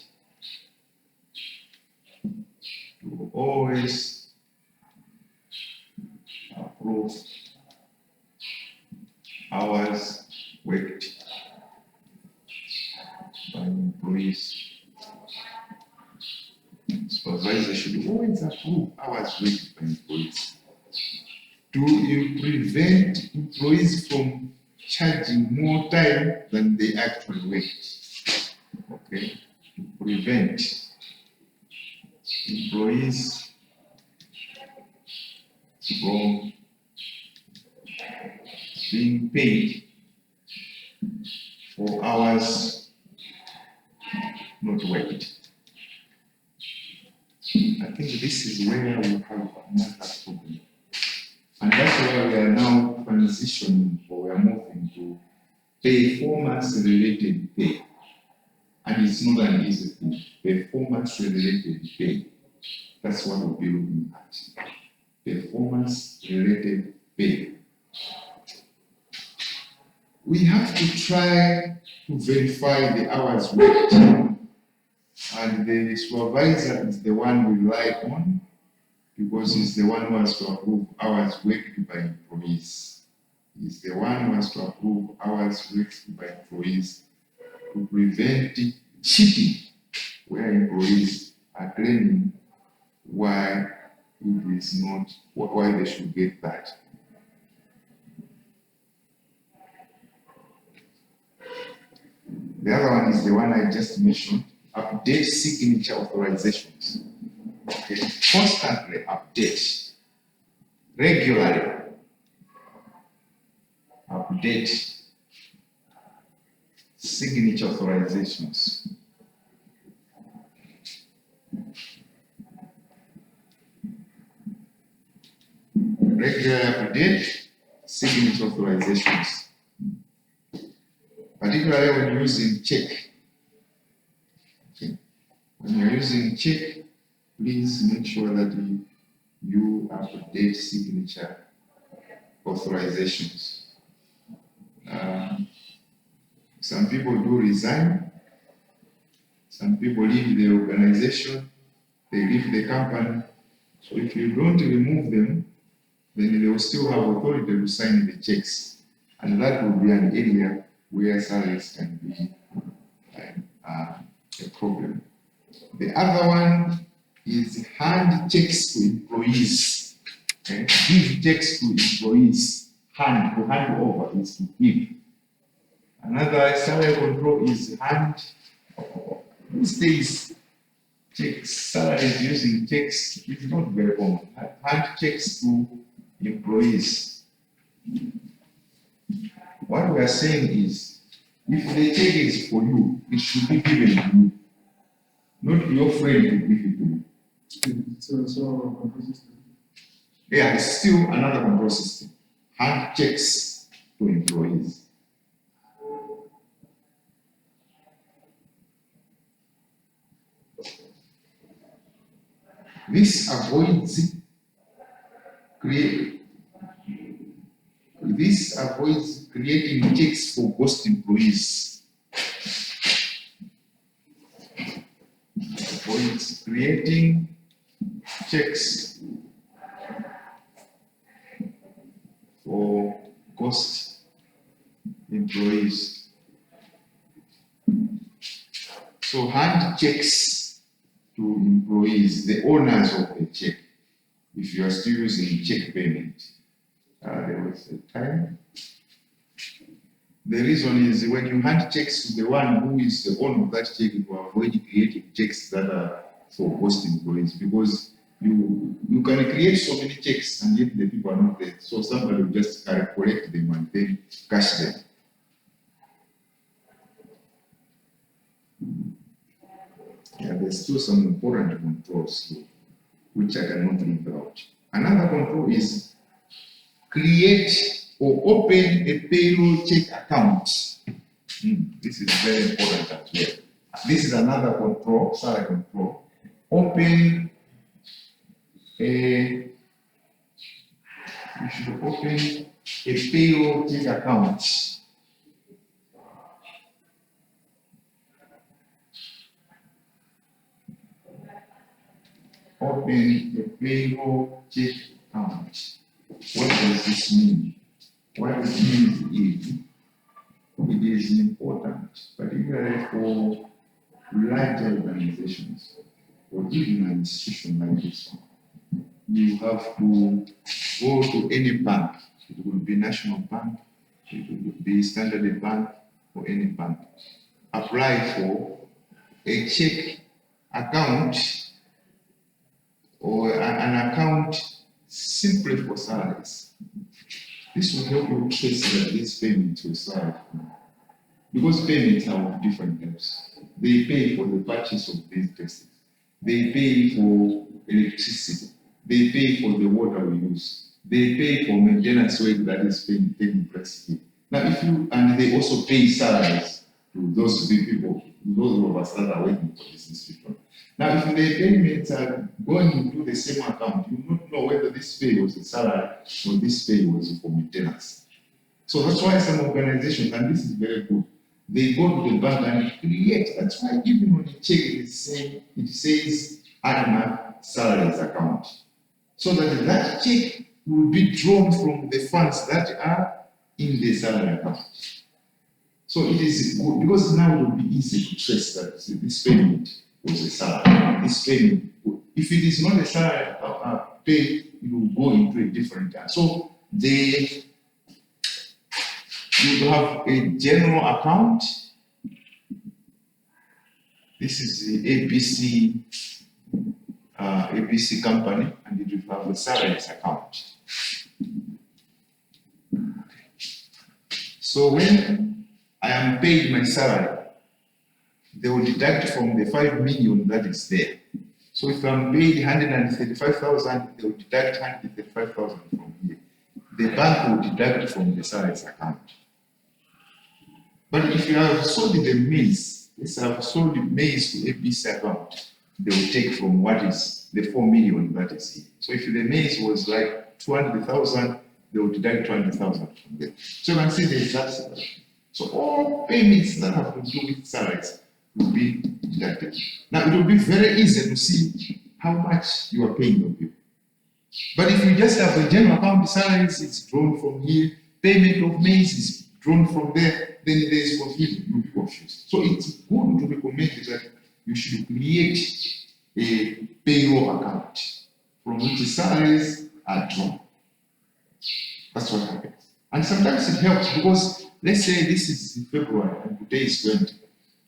To always approve hours worked by employees. Supervisor should always approve hours worked by employees. To prevent employees from charging more time than they actually worked. Okay, to prevent employees from being paid for hours not worked. I think this is where we have another problem. And that's why we are now transitioning, or we are moving to performance-related pay. And it's not an easy thing. Performance-related pay. That's what we'll be looking at. Performance-related pay. We have to try to verify the hours worked And the supervisor is the one we rely on because he's the one who has to approve hours worked by employees. He's the one who has to approve hours worked by employees to prevent cheating where employees are claiming why it is not, why they should get that. The other one is the one I just mentioned, update signature authorizations. Okay. Constantly update, regularly update signature authorizations. Regularly update signature authorizations, particularly when using check. Okay. When you're using check, please make sure that you update signature authorizations. Some people do resign, some people leave the organization, they leave the company. So if you don't remove them, then they will still have authority to sign the checks. And that will be an area where salaries can be a problem. The other one is hand checks to employees. Okay? Give checks to employees. To hand over is to give. Another salary control is hand. These days, checks, salaries using checks is not very common. Hand checks to employees. What we are saying is, if the check is for you, it should be given to you, not your friend to give it to you. So control system. Yeah, it's still another control system. Hand checks to employees. This avoids creating checks for ghost employees. Avoids creating checks for ghost employees. So hand checks to employees, the owners of the check, if you are still using check payment. There was a time. The reason is when you hand checks to the one who is the owner of that check, you avoid creating checks that are for ghost employees, because you can create so many checks and yet the people are not there. So somebody will just collect them and then cash them. Yeah, there's still some important controls here, which I cannot leave out. Another control is create or open a payroll check account. This is very important as well. This is another control, salary control. You should open a payroll check account. Open a payroll check account. What does this mean? What it means is it is important, particularly for larger organizations or even an institution like this one. You have to go to any bank. It will be National Bank, it will be Standard Bank, or any bank. Apply for a check account or an account simply for salaries. This will help you trace that this payment will salary. Because payments are of different types. They pay for the purchase of these dresses. They pay for electricity. They pay for the water we use. They pay for maintenance work that is taking place here. Now, and they also pay salaries to those people, those of us that are working for this institution. Now, if the payments are going into the same account, you will not know whether this pay was a salary or this pay was for maintenance. So that's why some organizations, and this is very good, they go to the bank and create. That's why even when you check it says Adama salaries account. So that check will be drawn from the funds that are in the salary account. So it is good because now it will be easy to trace that this payment was a salary. This payment, if it is not a salary pay, it will go into a different account. So you will have a general account. This is the ABC company, and it will have a salaries account. So when I am paid my salary, they will deduct from the 5 million that is there. So if I'm paid 135,000, they will deduct 135,000 from here. The bank will deduct from the salaries account. But if you have sold the maize, yes, I have sold the maize to ABC account, they will take from what is the 4 million that is here. So if the maize was like 200,000, they will deduct 200,000 from there. So you can see the exact separation. So all payments that have to do with salaries will be deducted. Now it will be very easy to see how much you are paying your people. But if you just have a general account, salaries is drawn from here, payment of maize is drawn from there, then there is confusion, you'll be confused. So it's good to recommend that you should create a payroll account from which salaries are drawn. That's what happens. And sometimes it helps because let's say this is February and today is 20,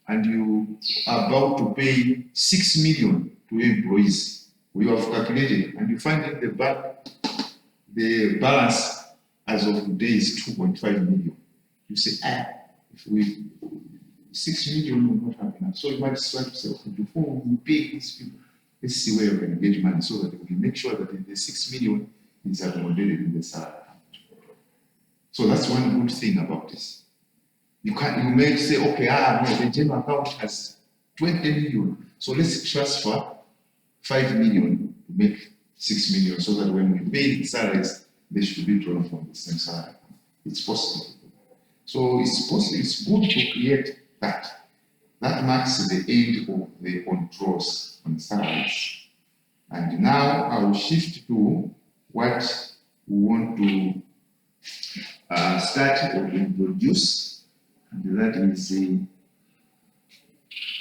and you are about to pay 6 million to employees. We have calculated, and you find in the bank the balance as of today is 2.5 million. You say, if we 6 million will not have enough. So you might say to yourself, before we pay these people, let's see where we can get money so that we can make sure that the 6 million is accommodated in the salary. So that's one good thing about this. You may say, okay, no, the general account has 20 million. So let's transfer 5 million to make 6 million so that when we pay the salaries, they should be drawn from the same salary. It's possible. So it's possible, it's good to create that. That marks the end of the controls on salaries. And now I will shift to what we want to start or introduce, and that is a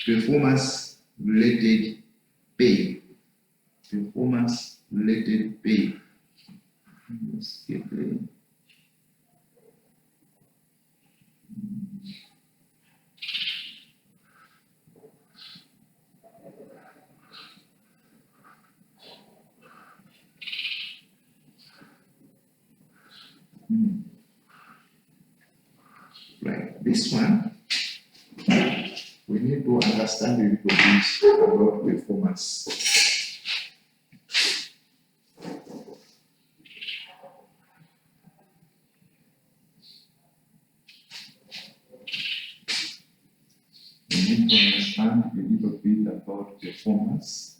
performance-related pay. Performance-related pay. Let's get the Right, this one, we need to understand a little bit about performance. We need to understand a little bit about performance.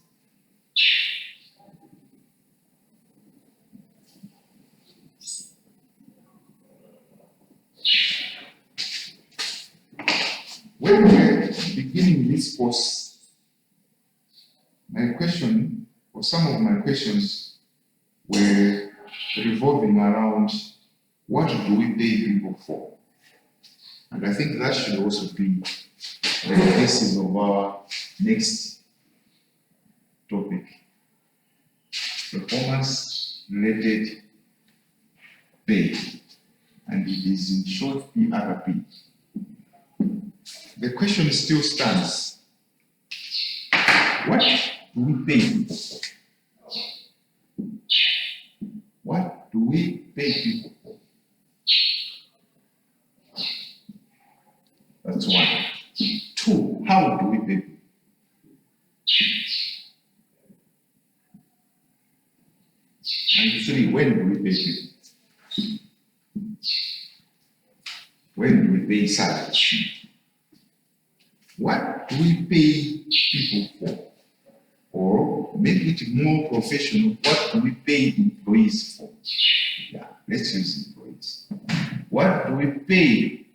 When we're beginning this course, my question, or some of my questions, were revolving around what do we pay people for? And I think that should also be the basis of our next topic. Performance-related pay, and it is in short PRP. The question still stands. What do we pay people for? What do we pay people for? That's one. Two, how do we pay people? And three, when do we pay people? When do we pay salaries? What do we pay people for? Or make it more professional, what do we pay employees for? Yeah, let's use employees. What do we pay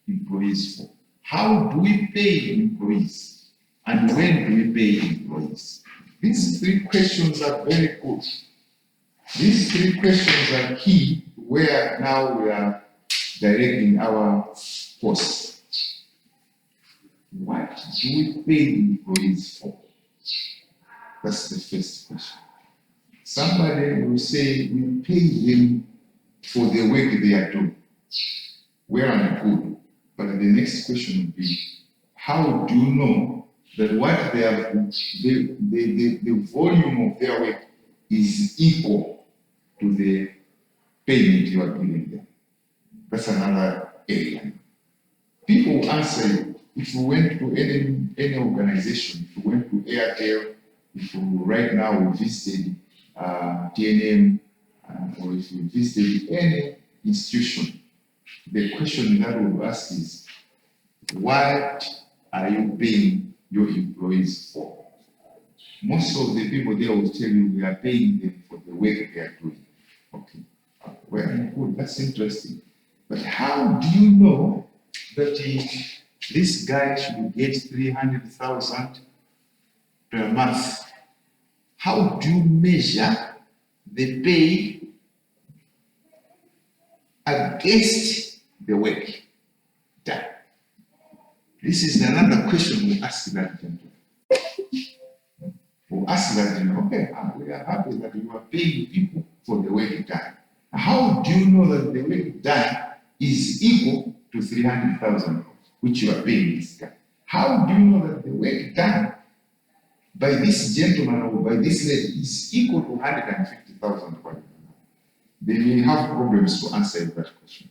employees for? How do we pay employees? And when do we pay employees? These three questions are very good. These three questions are key where now we are directing our course. What do we pay employees for? That's the first question. Somebody will say we pay them for the work they are doing. Well and good. But the next question would be, how do you know that what they have, the volume of their work is equal to the payment you are giving them? That's another area. People will answer you. If you went to any organization, if you went to Airtel, if you right now we visited TNM, or if you visited any institution, the question that we will ask is, what are you paying your employees for? Most of the people there will tell you we are paying them for the work they are doing. Okay, well, good, that's interesting. But how do you know that this guy should get 300,000 per month? How do you measure the pay against the work done? This is another question we ask that gentleman. We ask that gentleman, okay, we are happy that you are paying people for the work done. How do you know that the work done is equal to 300,000, which you are paying this guy? How do you know that the work done by this gentleman or by this lady is equal to 150,000? They may have problems to answer that question.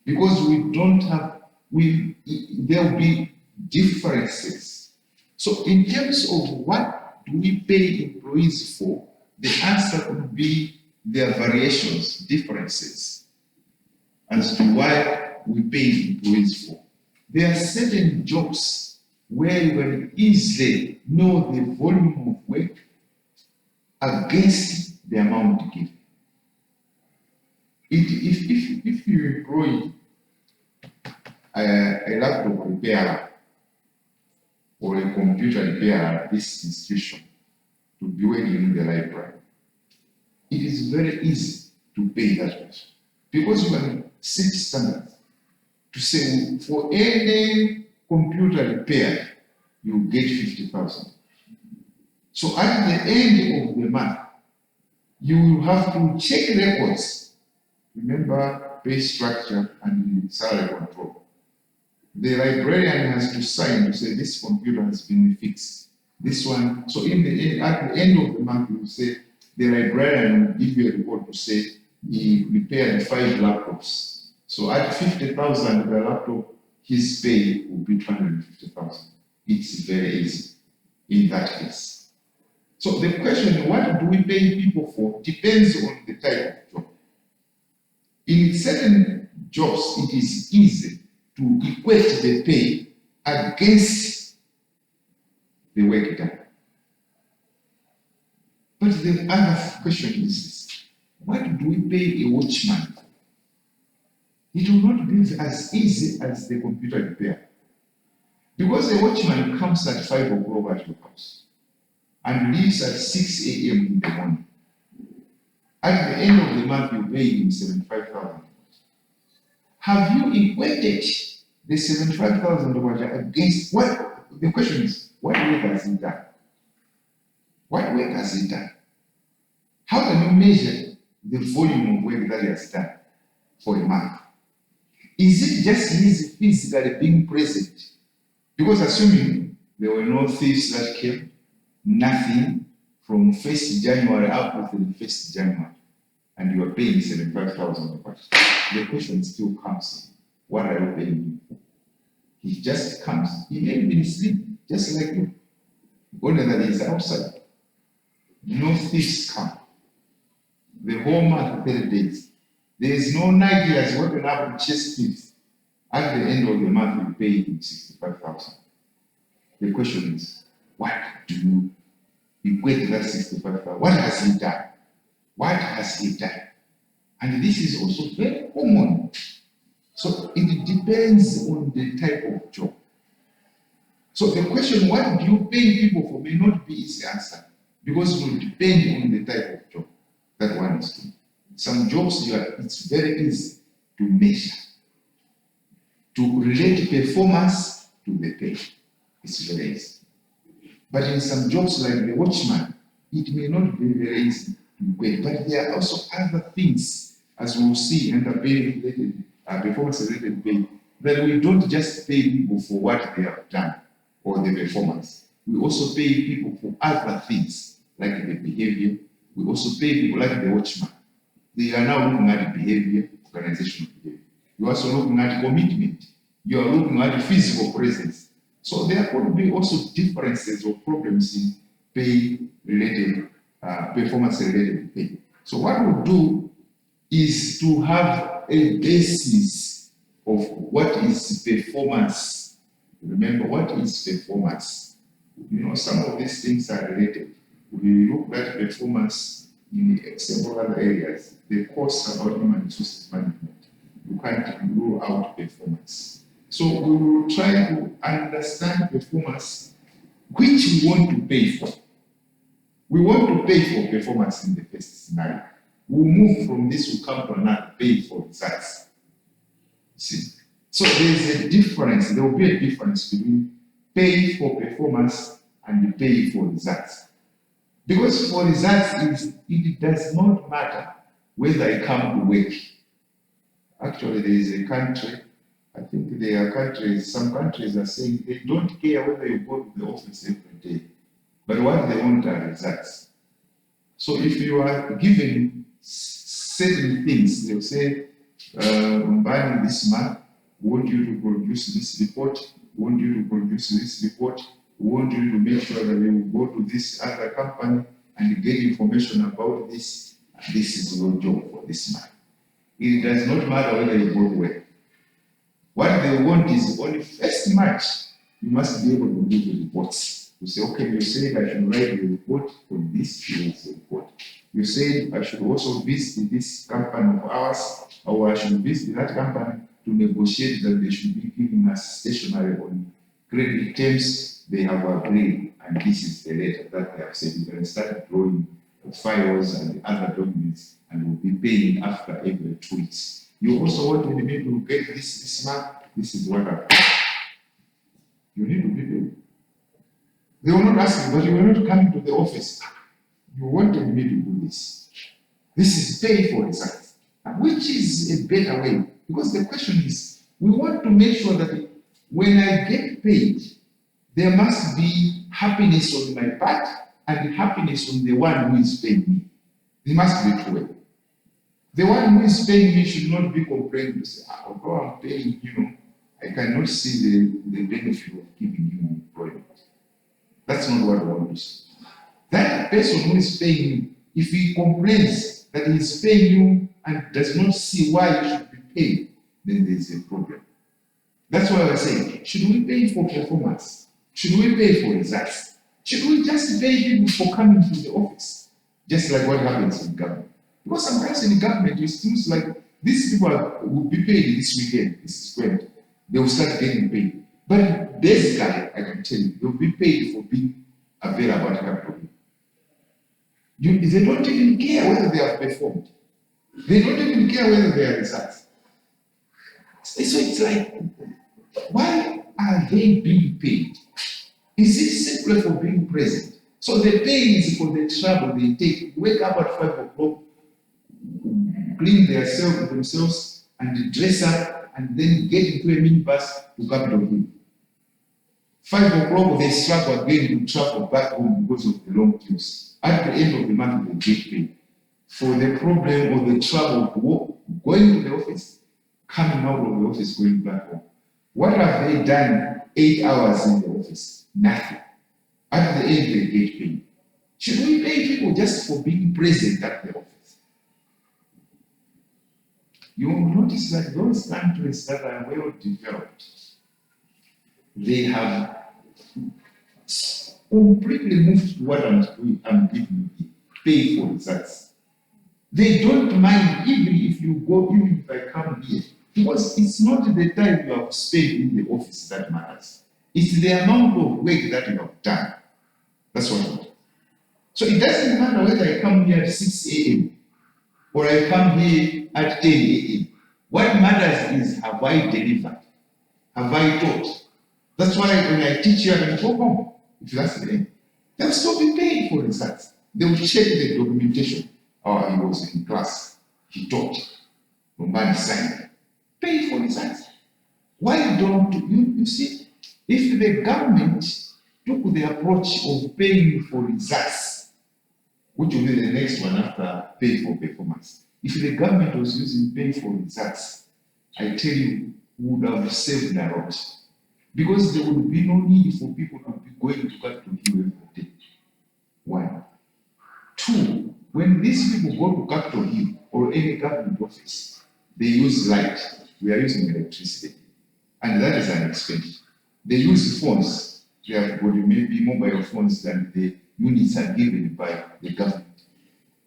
Because we don't have, there will be differences. So in terms of what do we pay employees for, the answer would be there are variations, differences, as to why we pay employees for. There are certain jobs where you can easily know the volume of work against the amount given. If you employ a laptop repairer or a computer repairer at this institution to be working in the library, it is very easy to pay that person because you can set standards to say for any computer repair you get 50,000. So at the end of the month, you will have to check records. Remember pay structure and salary control. The librarian has to sign to say this computer has been fixed. This one, so at the end of the month, you will say the librarian will give you a report to say he repaired 5 laptops. So at 50,000 per laptop, his pay will be 250,000. It's very easy in that case. So the question, what do we pay people for, depends on the type of job. In certain jobs, it is easy to equate the pay against the work done. But the other question is this: what do we pay a watchman for? It will not be as easy as the computer repair. Because a watchman comes at 5 o'clock at your house and leaves at 6 a.m. in the morning. At the end of the month, you pay him 75,000. Have you equated the 75,000 against what? The question is, what work has he done? What work has he done? How can you measure the volume of work that he has done for a month? Is it just his physically being present? Because assuming there were no thieves that came, nothing from 1st January up to the 1st January, and you are paying 75,000, the question still comes: what are you paying him for? He just comes. He may have been sleeping, just like you. Only that he's outside. No thieves come. The whole month, 30 days. There is no night he has woken up and chased thieves. At the end of the month, you pay him 65,000. The question is, what do you equate that 65,000? What has he done? What has he done? And this is also very common. So it depends on the type of job. So the question, what do you pay people for, may not be easy answer, because it will depend on the type of job that one is doing. Some jobs, it's very easy to measure, to relate performance to the pay. It's very easy. But in some jobs like the watchman, it may not be very easy to pay. But there are also other things, as we will see, and the pay-related, performance-related pay, that we don't just pay people for what they have done or the performance. We also pay people for other things, like the behavior. We also pay people like the watchman. They are now looking at behavior, organizational behavior. You're also looking at commitment. You are looking at physical presence. So there could be also differences or problems in pay-related, performance-related pay. So what we'll do is to have a basis of what is performance. Remember, what is performance? You know, some of these things are related. We look at performance in several other areas. The course about human resources management, you can't rule out performance. So we will try to understand performance, which we want to pay for. We want to pay for performance in the first scenario. We'll move from this, we'll come to another, pay for results. See? So there's a difference, there will be a difference between pay for performance and pay for results. Because for results, it does not matter whether I come to work. Actually, there is a country, I think there are countries, some countries are saying they don't care whether you go to the office every day, but what they want are results. So if you are given certain things, they'll say, Mbani, this month, we want you to produce this report, we want you to produce this report, we want you to make sure that you go to this other company and get information about this. This is your job for this month. It does not matter whether you go to work. What they want is on the first March, you must be able to do the reports. You say, okay, you said I should write a report for this year's report. You said I should also visit this company of ours, or I should visit that company to negotiate that they should be giving us stationery on credit terms they have agreed, and this is the letter that they have said. You can start drawing files and other documents, and we'll be paying after every 2 weeks. You also want me to get this month, this is what happened. You need to be paid. They will not ask you, but you will not come to the office. You wanted me to do this. This is pay for results. Which is a better way? Because the question is, we want to make sure that when I get paid, there must be happiness on my part and happiness on the one who is paying me. They must be two. The one who is paying me should not be complaining to say, although I'm paying, I cannot see the benefit of giving you employment. That's not what I want to say. That person who is paying you, if he complains that he is paying you and does not see why you should be paid, then there is a problem. That's why I say, should we pay for performance? Should we pay for results? Should we just pay people for coming to the office? Just like what happens in government. Because sometimes in government, it seems like these people will be paid this weekend, this is when they will start getting paid. But basically, I can tell you, they'll be paid for being available at capital. They don't even care whether they have performed. They don't even care whether they are results. So it's like, why are they being paid? Is it simply for being present? So the pay is for the travel they take. Wake up at 5 o'clock, clean themselves, and dress up, and then get into a minibus to Capitol Hill. 5 o'clock, they struggle again to travel back home because of the long queues. At the end of the month, they get paid for the problem or the trouble of work, going to the office, coming out of the office, going back home. What have they done 8 hours in the office? Nothing. At the end, they get paid. Should we pay people just for being present at the office? You will notice that those countries that are well developed, they have completely moved to what I'm giving you, pay for results. They don't mind even if you go, even if I come here Because it's not the time you have spent in the office that matters. It's the amount of work that you have done. That's what matters. So it doesn't matter whether I come here at 6 a.m. or I come here at 10 a.m. What matters is, have I delivered? Have I taught? That's why when I teach you, I can go home. If that's the end, they'll still be paying for results. They will check the documentation. Oh, he was in class. He taught. Nobody signed. Pay for results. Why don't you see? If the government took the approach of paying for results, which will be the next one after pay for performance. If the government was using pay for results, I tell you, we would have saved a lot. Because there would be no need for people to be going to cut to Hill every day. One. Two, when these people go to Capitol Hill or any government office, they use light. We are using electricity. And that is an expense. They use phones. They have got maybe mobile phones than the units are given by the government.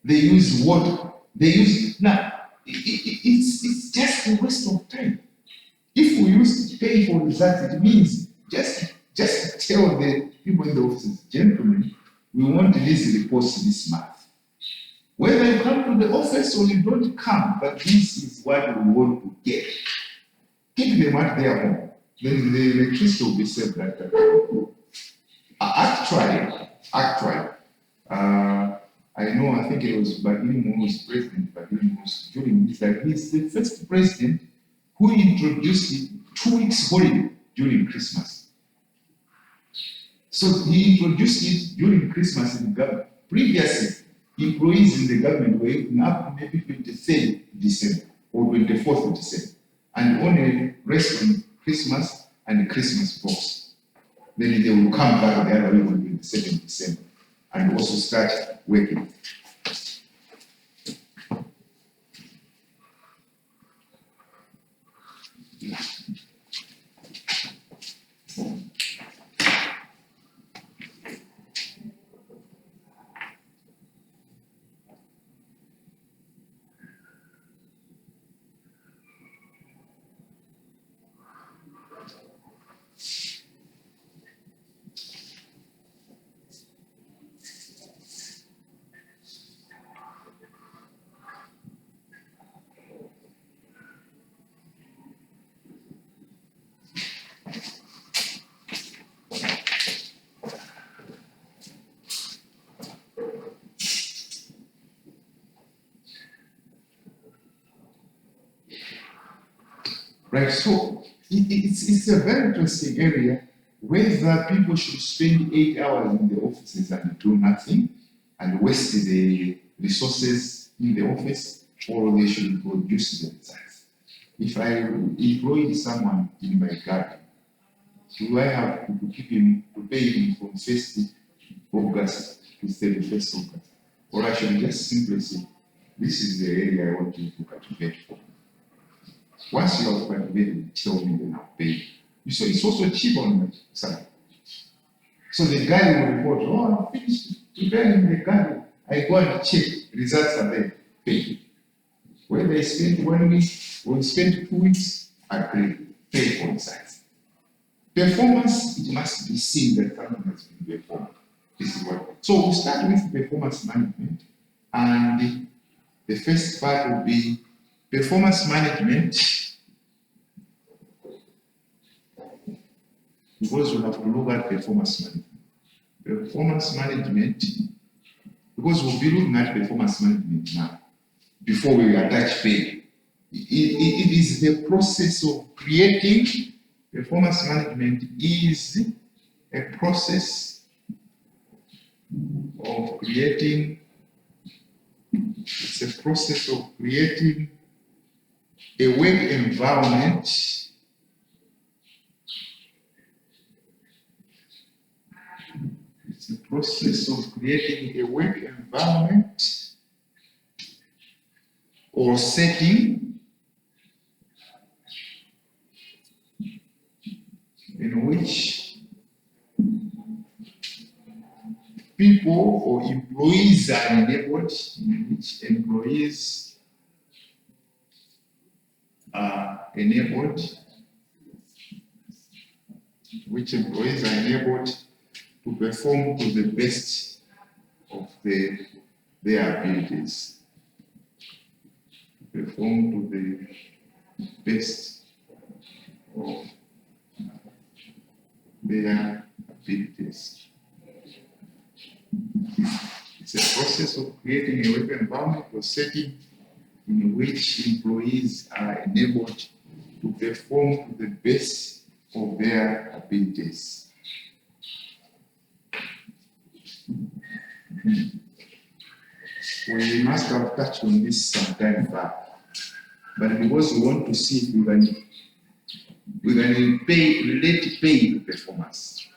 They use water. They use, now, it's just a waste of time. If we use to pay for results, it means just tell the people in the offices, gentlemen, we want these reports this month. Whether you come to the office or you don't come, but this is what we want to get. Keep them at their home. Then the electricity will be saved at that time. Actually, I think it was Bagini was president, Bagini was during this, like he's the first president who introduced it 2 weeks holiday during Christmas. So he introduced it during Christmas in the government. Previously, employees in the government were working up to maybe 23rd December or 24th December, and only rest on Christmas and the Christmas box. Then they will come back the other way on 27th December and also start working. Right, so it's a very interesting area whether people should spend 8 hours in the offices and do nothing and waste the resources in the office, or they should produce the results. If I employ someone in my garden, do I have to keep him, to pay him from 1st August to 31st August? Or I should just simply say, this is the area I want you to cultivate for. Once you have cultivated, tell me, then I'll pay you. So it's also cheap on my side. So the guy will report, oh, I finished preparing the garden. I go and check, results are there, pay. Whether they spend 1 week or spend 2 weeks, agree, pay for results. Performance, it must be seen that something has been performed. This is what. So we'll start with performance management, and the first part will be performance management, because we have to look at performance management. Performance management, because we'll be looking at performance management now, before we attach pay. It is the process of creating. Performance management is a process of creating, it's a process of creating a work environment the process of creating a work environment or setting in which people or employees are enabled, in which employees are enabled, which employees are enabled to perform to the best of their abilities. Perform to the best of their abilities. It's a process of creating a work environment or setting in which employees are enabled to perform to the best of their abilities. We must have touched on this some time back, but because we want to see if we can relate pay to performance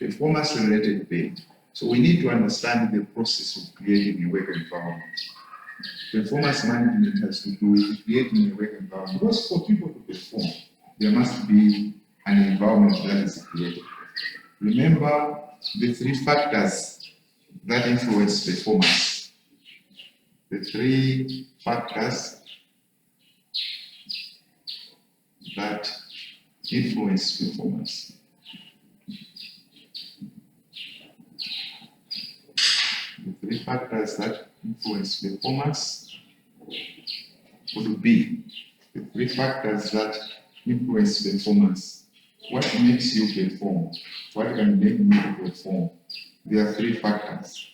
related pay. So we need to understand the process of creating a work environment. Performance management has to do with creating a work environment. Because for people to perform, there must be an environment that is created. Remember the three factors that influence performance. The three factors that influence performance. The three factors that influence performance would be the three factors that influence performance. What makes you perform? What can make you perform? There are three factors.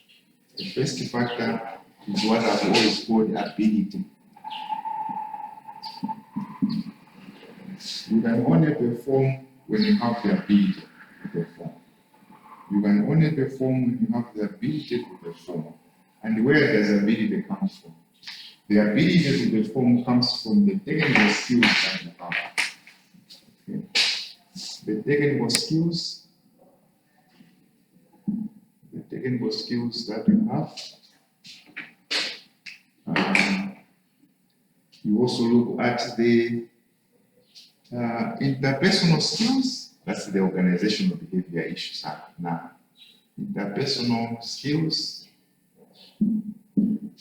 The first factor is what I've always called ability. You can only perform when you have the ability to perform. You can only perform when you have the ability to perform. And where does ability come from? The ability to perform comes from the technical skills that you have. Okay. The technical skills that you have. You also look at the interpersonal skills. That's the organizational behavior issues now. Interpersonal skills.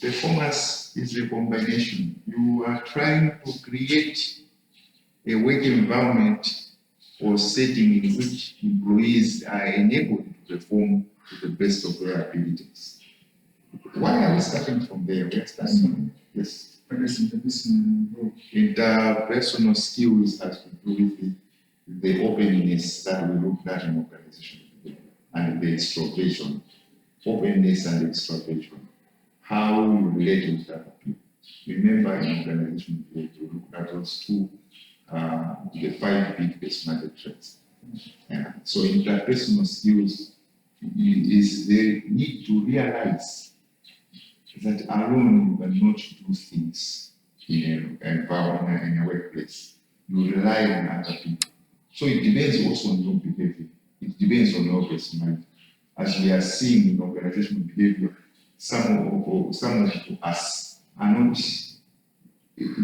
Performance is a combination. You are trying to create a work environment or setting in which employees are enabled to perform to the best of their abilities. Why are we starting from there? We are starting, yes. Interpersonal skills has to do with the openness that we looked at in organizational behavior and the extroversion. Openness and extroversion. How you relate with other people. Remember in organizational behavior, we looked at those two, the 5 big personality traits. So interpersonal skills is the need to realize that alone you cannot do things in an environment, in a workplace. You rely on other people. So it depends also on your behavior. It depends on your personality. As we are seeing in organizational behavior, some of us are not,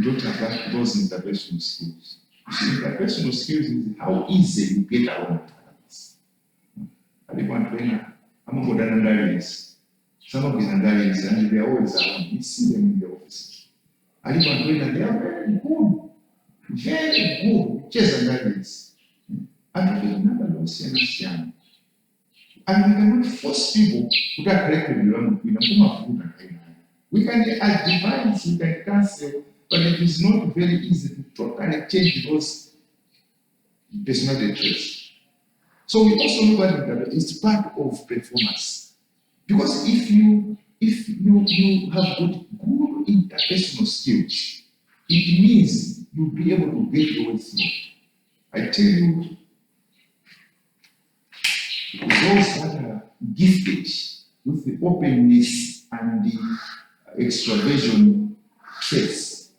don't have those interpersonal skills. Interpersonal skills is how easy you get along with others. I'm going to some of these andalians, and they are always around. We see them in the office. They are very good. Very good. Just andalians. And we remember those and we cannot force people to get correctly wrong. We can advise, we can cancel, but it is not very easy to totally change those personality traits. So we also look at it that it's part of performance. Because if you have good interpersonal skills, it means you'll be able to get your way through. I tell you, those that are gifted with the openness and the extraversion traits,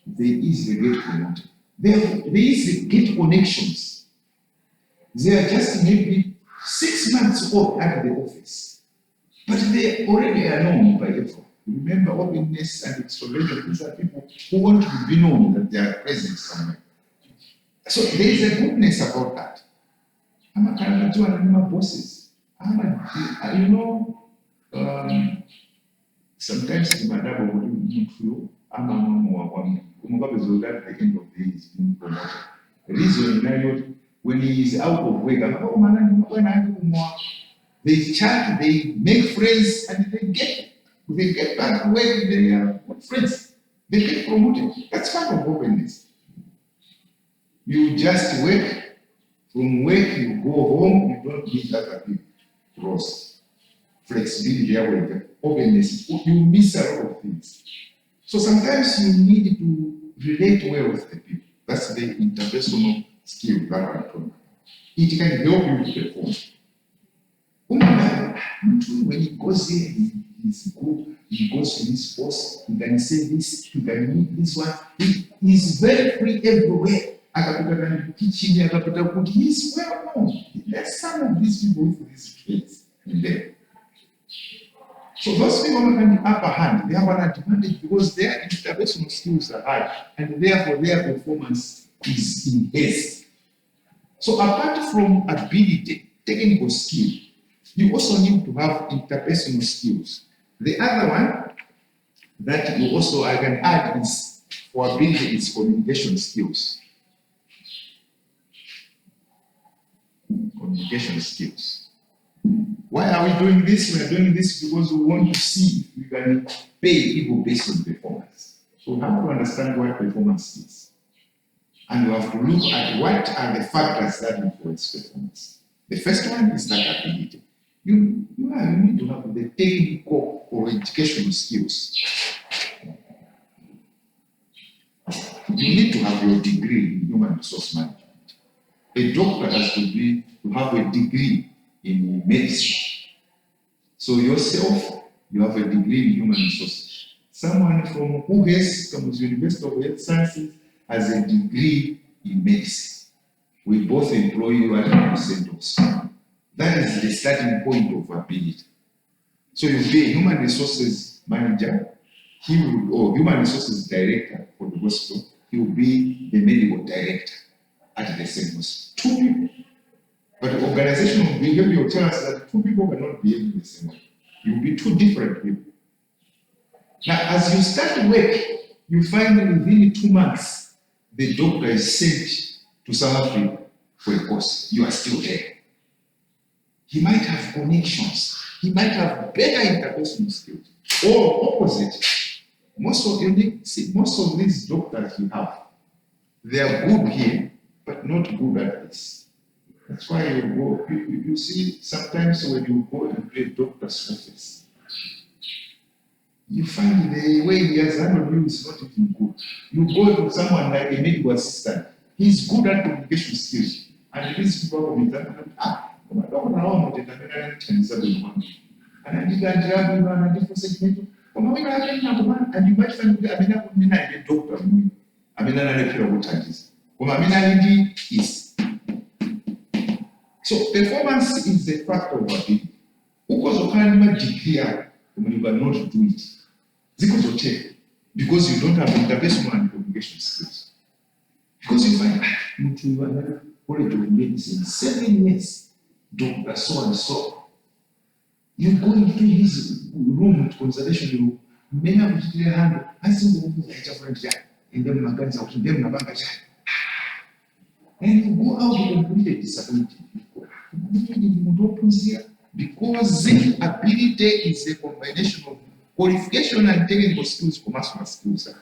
they easily get promoted. They easily get connections. They are just maybe 6 months old at the office. But they already are known by everyone. Remember, openness and extroversion, these are people who want to be known that they are present somewhere. So there is a goodness about that. I'm a kind of my bosses. Sometimes the madam will do at the end of the day is being promoted. The reason when he is out of work, they chat, they make friends, and they get back to work, they are good friends. They get promoted. That's part of openness. You just work. From work, you go home, you don't meet other people. Ross. Flexibility, openness. You miss a lot of things. So sometimes you need to relate well with the people. That's the interpersonal skill that I'm talking about. It can help you to perform. When he goes there, he's good, he goes to this boss, he can say this, he can meet this one. He is very free everywhere. He's well known. There's some of these people with these traits in there. So those people have the upper hand, they have an advantage because their interpersonal skills are high, and therefore their performance is enhanced. So apart from ability, technical skill, you also need to have interpersonal skills. The other one that you also I can add is for ability is communication skills. Communication skills. Why are we doing this? We are doing this because we want to see if we can pay people based on performance. So we have to understand what performance is. And we have to look at what are the factors that influence performance. The first one is that ability. You need to have the technical or educational skills. You need to have your degree in human resource management. A doctor has to have a degree in medicine. So yourself, you have a degree in human resources. Someone from who comes to University of Health Sciences has a degree in medicine. We both employ you at 100%. That is the starting point of ability. So you be a human resources manager, or human resources director for the hospital, he will be the medical director at the same hospital. Two people. But the organizational behavior will tell us that two people cannot behave in the same way. You will be two different people. Now, as you start work, you find that within 2 months, the doctor is sent to South Africa for a course. You are still there. He might have connections. He might have better interpersonal skills. Or opposite. Most of these doctors you have, they are good here, but not good at this. That's why you see sometimes when you go into a doctor's office, you find the way he has handled you is not even good. You go to someone like a medical assistant, he's good at communication skills. And these people come in and you might find a doctor. Is. So performance is a factor of ability. Because you can't declare when you cannot do it. Because you don't have interpersonal and communication skills. Because you find college of medicine, 7 years, doctor so and so. You go into his room with consultation, you may have to their hand, I see the and then Magans out to them, and you go out with a completely disappointed. Because ability is a combination of qualification and technical skills, commercial skills,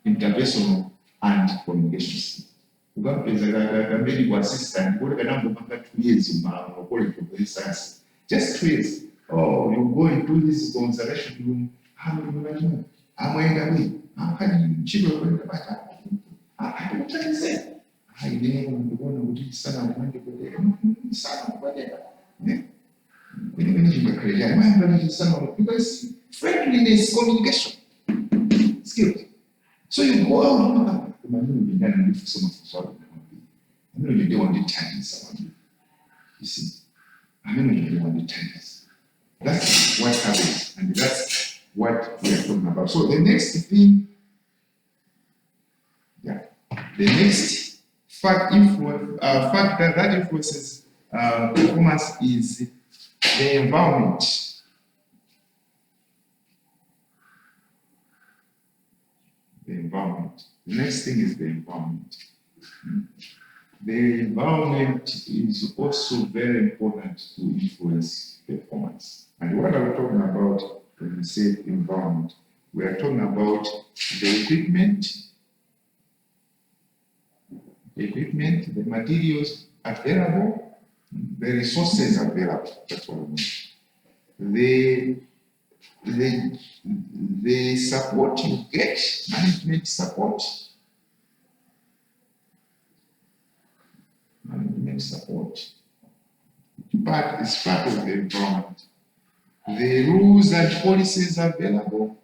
interpersonal and communication skills. A medical assistant, what can I 2 years in my college of health science? Just 2 years. Oh, you go into this consultation room, how do you know? I'm going away. How can you cheat over the back? I don't say. I didn't want to do son of Monday, but son of whatever. Because friendliness, communication skills. So you go out. I know for so much for I know you don't want to tell someone. You see, I know you don't want to tell us. That's what happens, and that's what we are talking about. So the next thing, the next factor that influences performance is the environment. The next thing is the environment. The environment is also very important to influence performance. And what are we talking about when we say environment? We are talking about the equipment, the materials available, the resources available. That's what I mean. The support you get, management support, but it's part of the environment. The rules and policies available,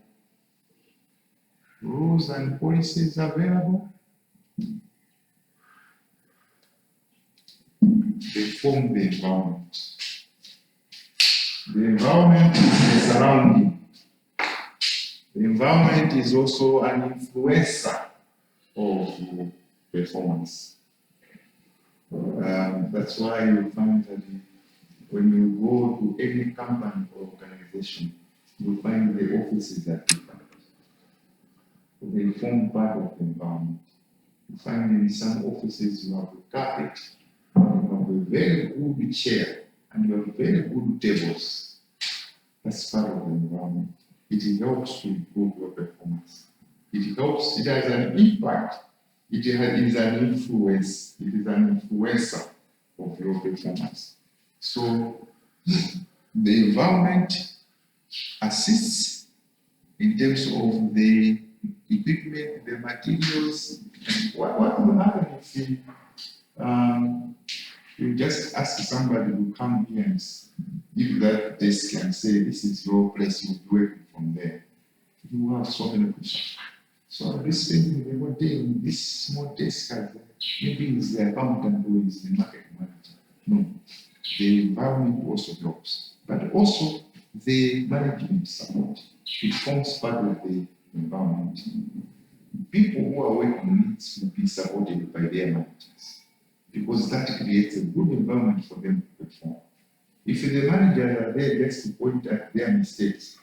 they form the environment. The environment is the surrounding. The environment is also an influencer of performance. That's why you find that when you go to any company or organization, you find the offices are different. They form part of the environment. You find in some offices you have a carpet, you have a very good chair, and you have very good tables. That's part of the environment. It helps to improve your performance. It helps, it has an impact. It is an influence, it is an influencer of your performance. So the environment assists in terms of the equipment, the materials. What will happen if you just ask somebody to come here and give that desk and say, this is your place, you'll be working from there. You have so many questions. So I'll be spending the whole day in this small desk, maybe it's the accountant or it's the market manager. No, the environment also helps, but also the management support. It forms part of the environment. People who are working needs to be supported by their managers, because that creates a good environment for them to perform. If the managers are there just to point at their mistakes,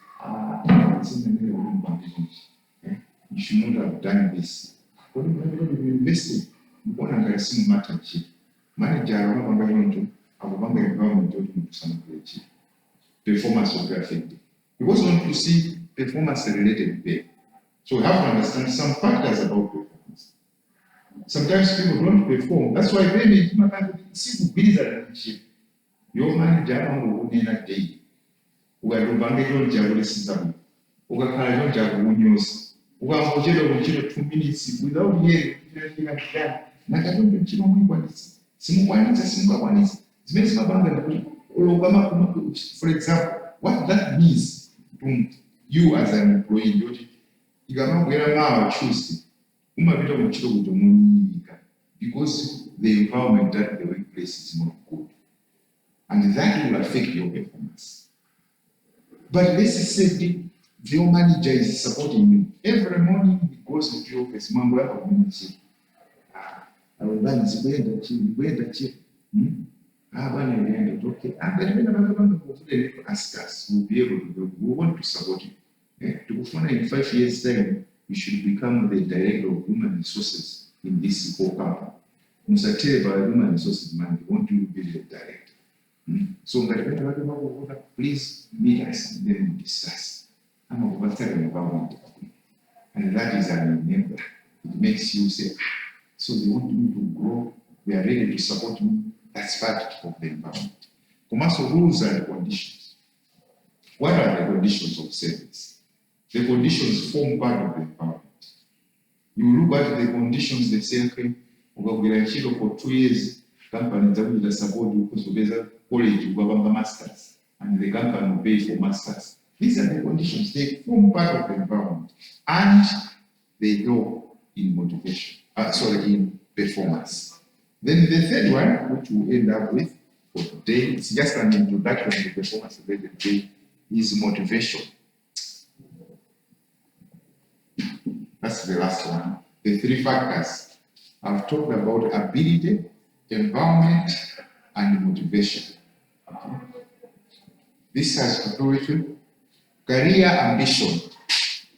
you should not have done this. What you invested? Manager, environment performance will be affected. You also want to see performance related pay. So we have to understand some factors about performance. Sometimes people don't perform. That's why they see bills are cheap. Your manager will be in a day. We are doing the ukangojera kuchiro 2 minutes without hearing simukwanisa zimene zimapanga kuti for example, what that means to you as an employee ndoti ikamabwera mawa Tuesday umapita kuchiro kuti munyika because the environment at the workplace is not good, and that will affect your performance. But let's say your manager is supporting you. Every morning he goes to your office, mambo yako community. Bwana zikwenda chi. Bwana ndio okay. But when another ask us, we'll be able to go. We want to support you. To in 5 years time, you should become the director of human resources in this whole company. Musateba human resources man, we want you to be the director. So please meet us and then discuss. And that is an enabler. It makes you say, so they want me to grow, they are ready to support me. That's part of the environment. Commercial rules and conditions. What are the conditions of service? The conditions form part of the environment. You look at the conditions, they say, okay, for 2 years, companies will support you because of college, you have a master's, and the company will pay for master's. These are the conditions. They form part of the environment, and they help in motivation. In performance. Then the third one, which we'll end up with for today, it's just an introduction to performance related day, is motivation. That's the last one. The 3 factors. I've talked about ability, environment, and motivation. Okay. This has to do with career ambition.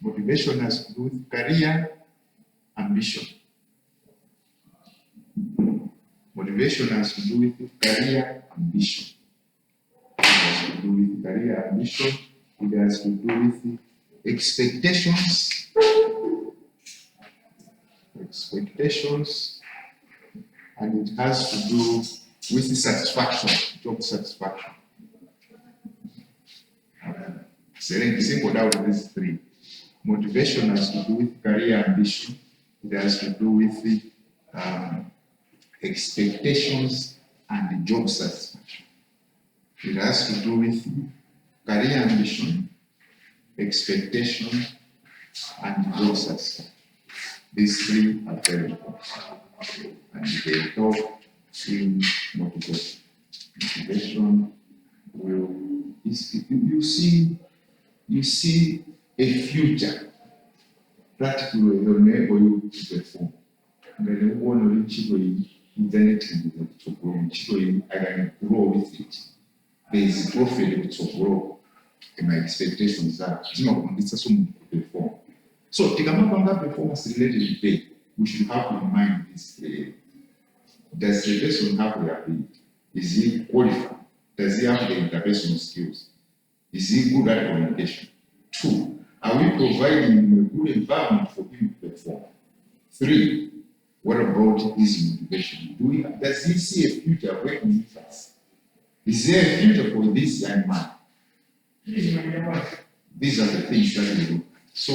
Motivation has to do with career ambition. Motivation has to do with career ambition. It has to do with career ambition. It has to do with expectations. Expectations. And it has to do with the satisfaction, job satisfaction. Singled out these three. Motivation has to do with career ambition. It has to do with the expectations and the job satisfaction. It has to do with career ambition, expectation, and job satisfaction. These three are very important. And they help in motivation. Motivation will, you see a future that will enable you to perform. When you want to reach anything to grow, I can grow with it. There is profit to grow. And my expectations are to perform. So, Tikamapanga performance related pay, we should have in mind this. Does the person have the ability? Is he qualified? Does he have the interpersonal skills? Is he good at communication? 2, are we providing him a good environment for him to perform? 3, what about his motivation? Does he see a future working with us? Is there a future for this young man? These are the things that we do. So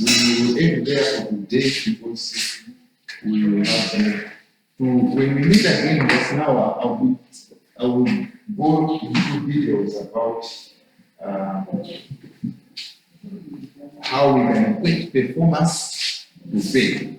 we will end there for today because we will have when we meet again just now, I will go into details about how we can equate performance to pay.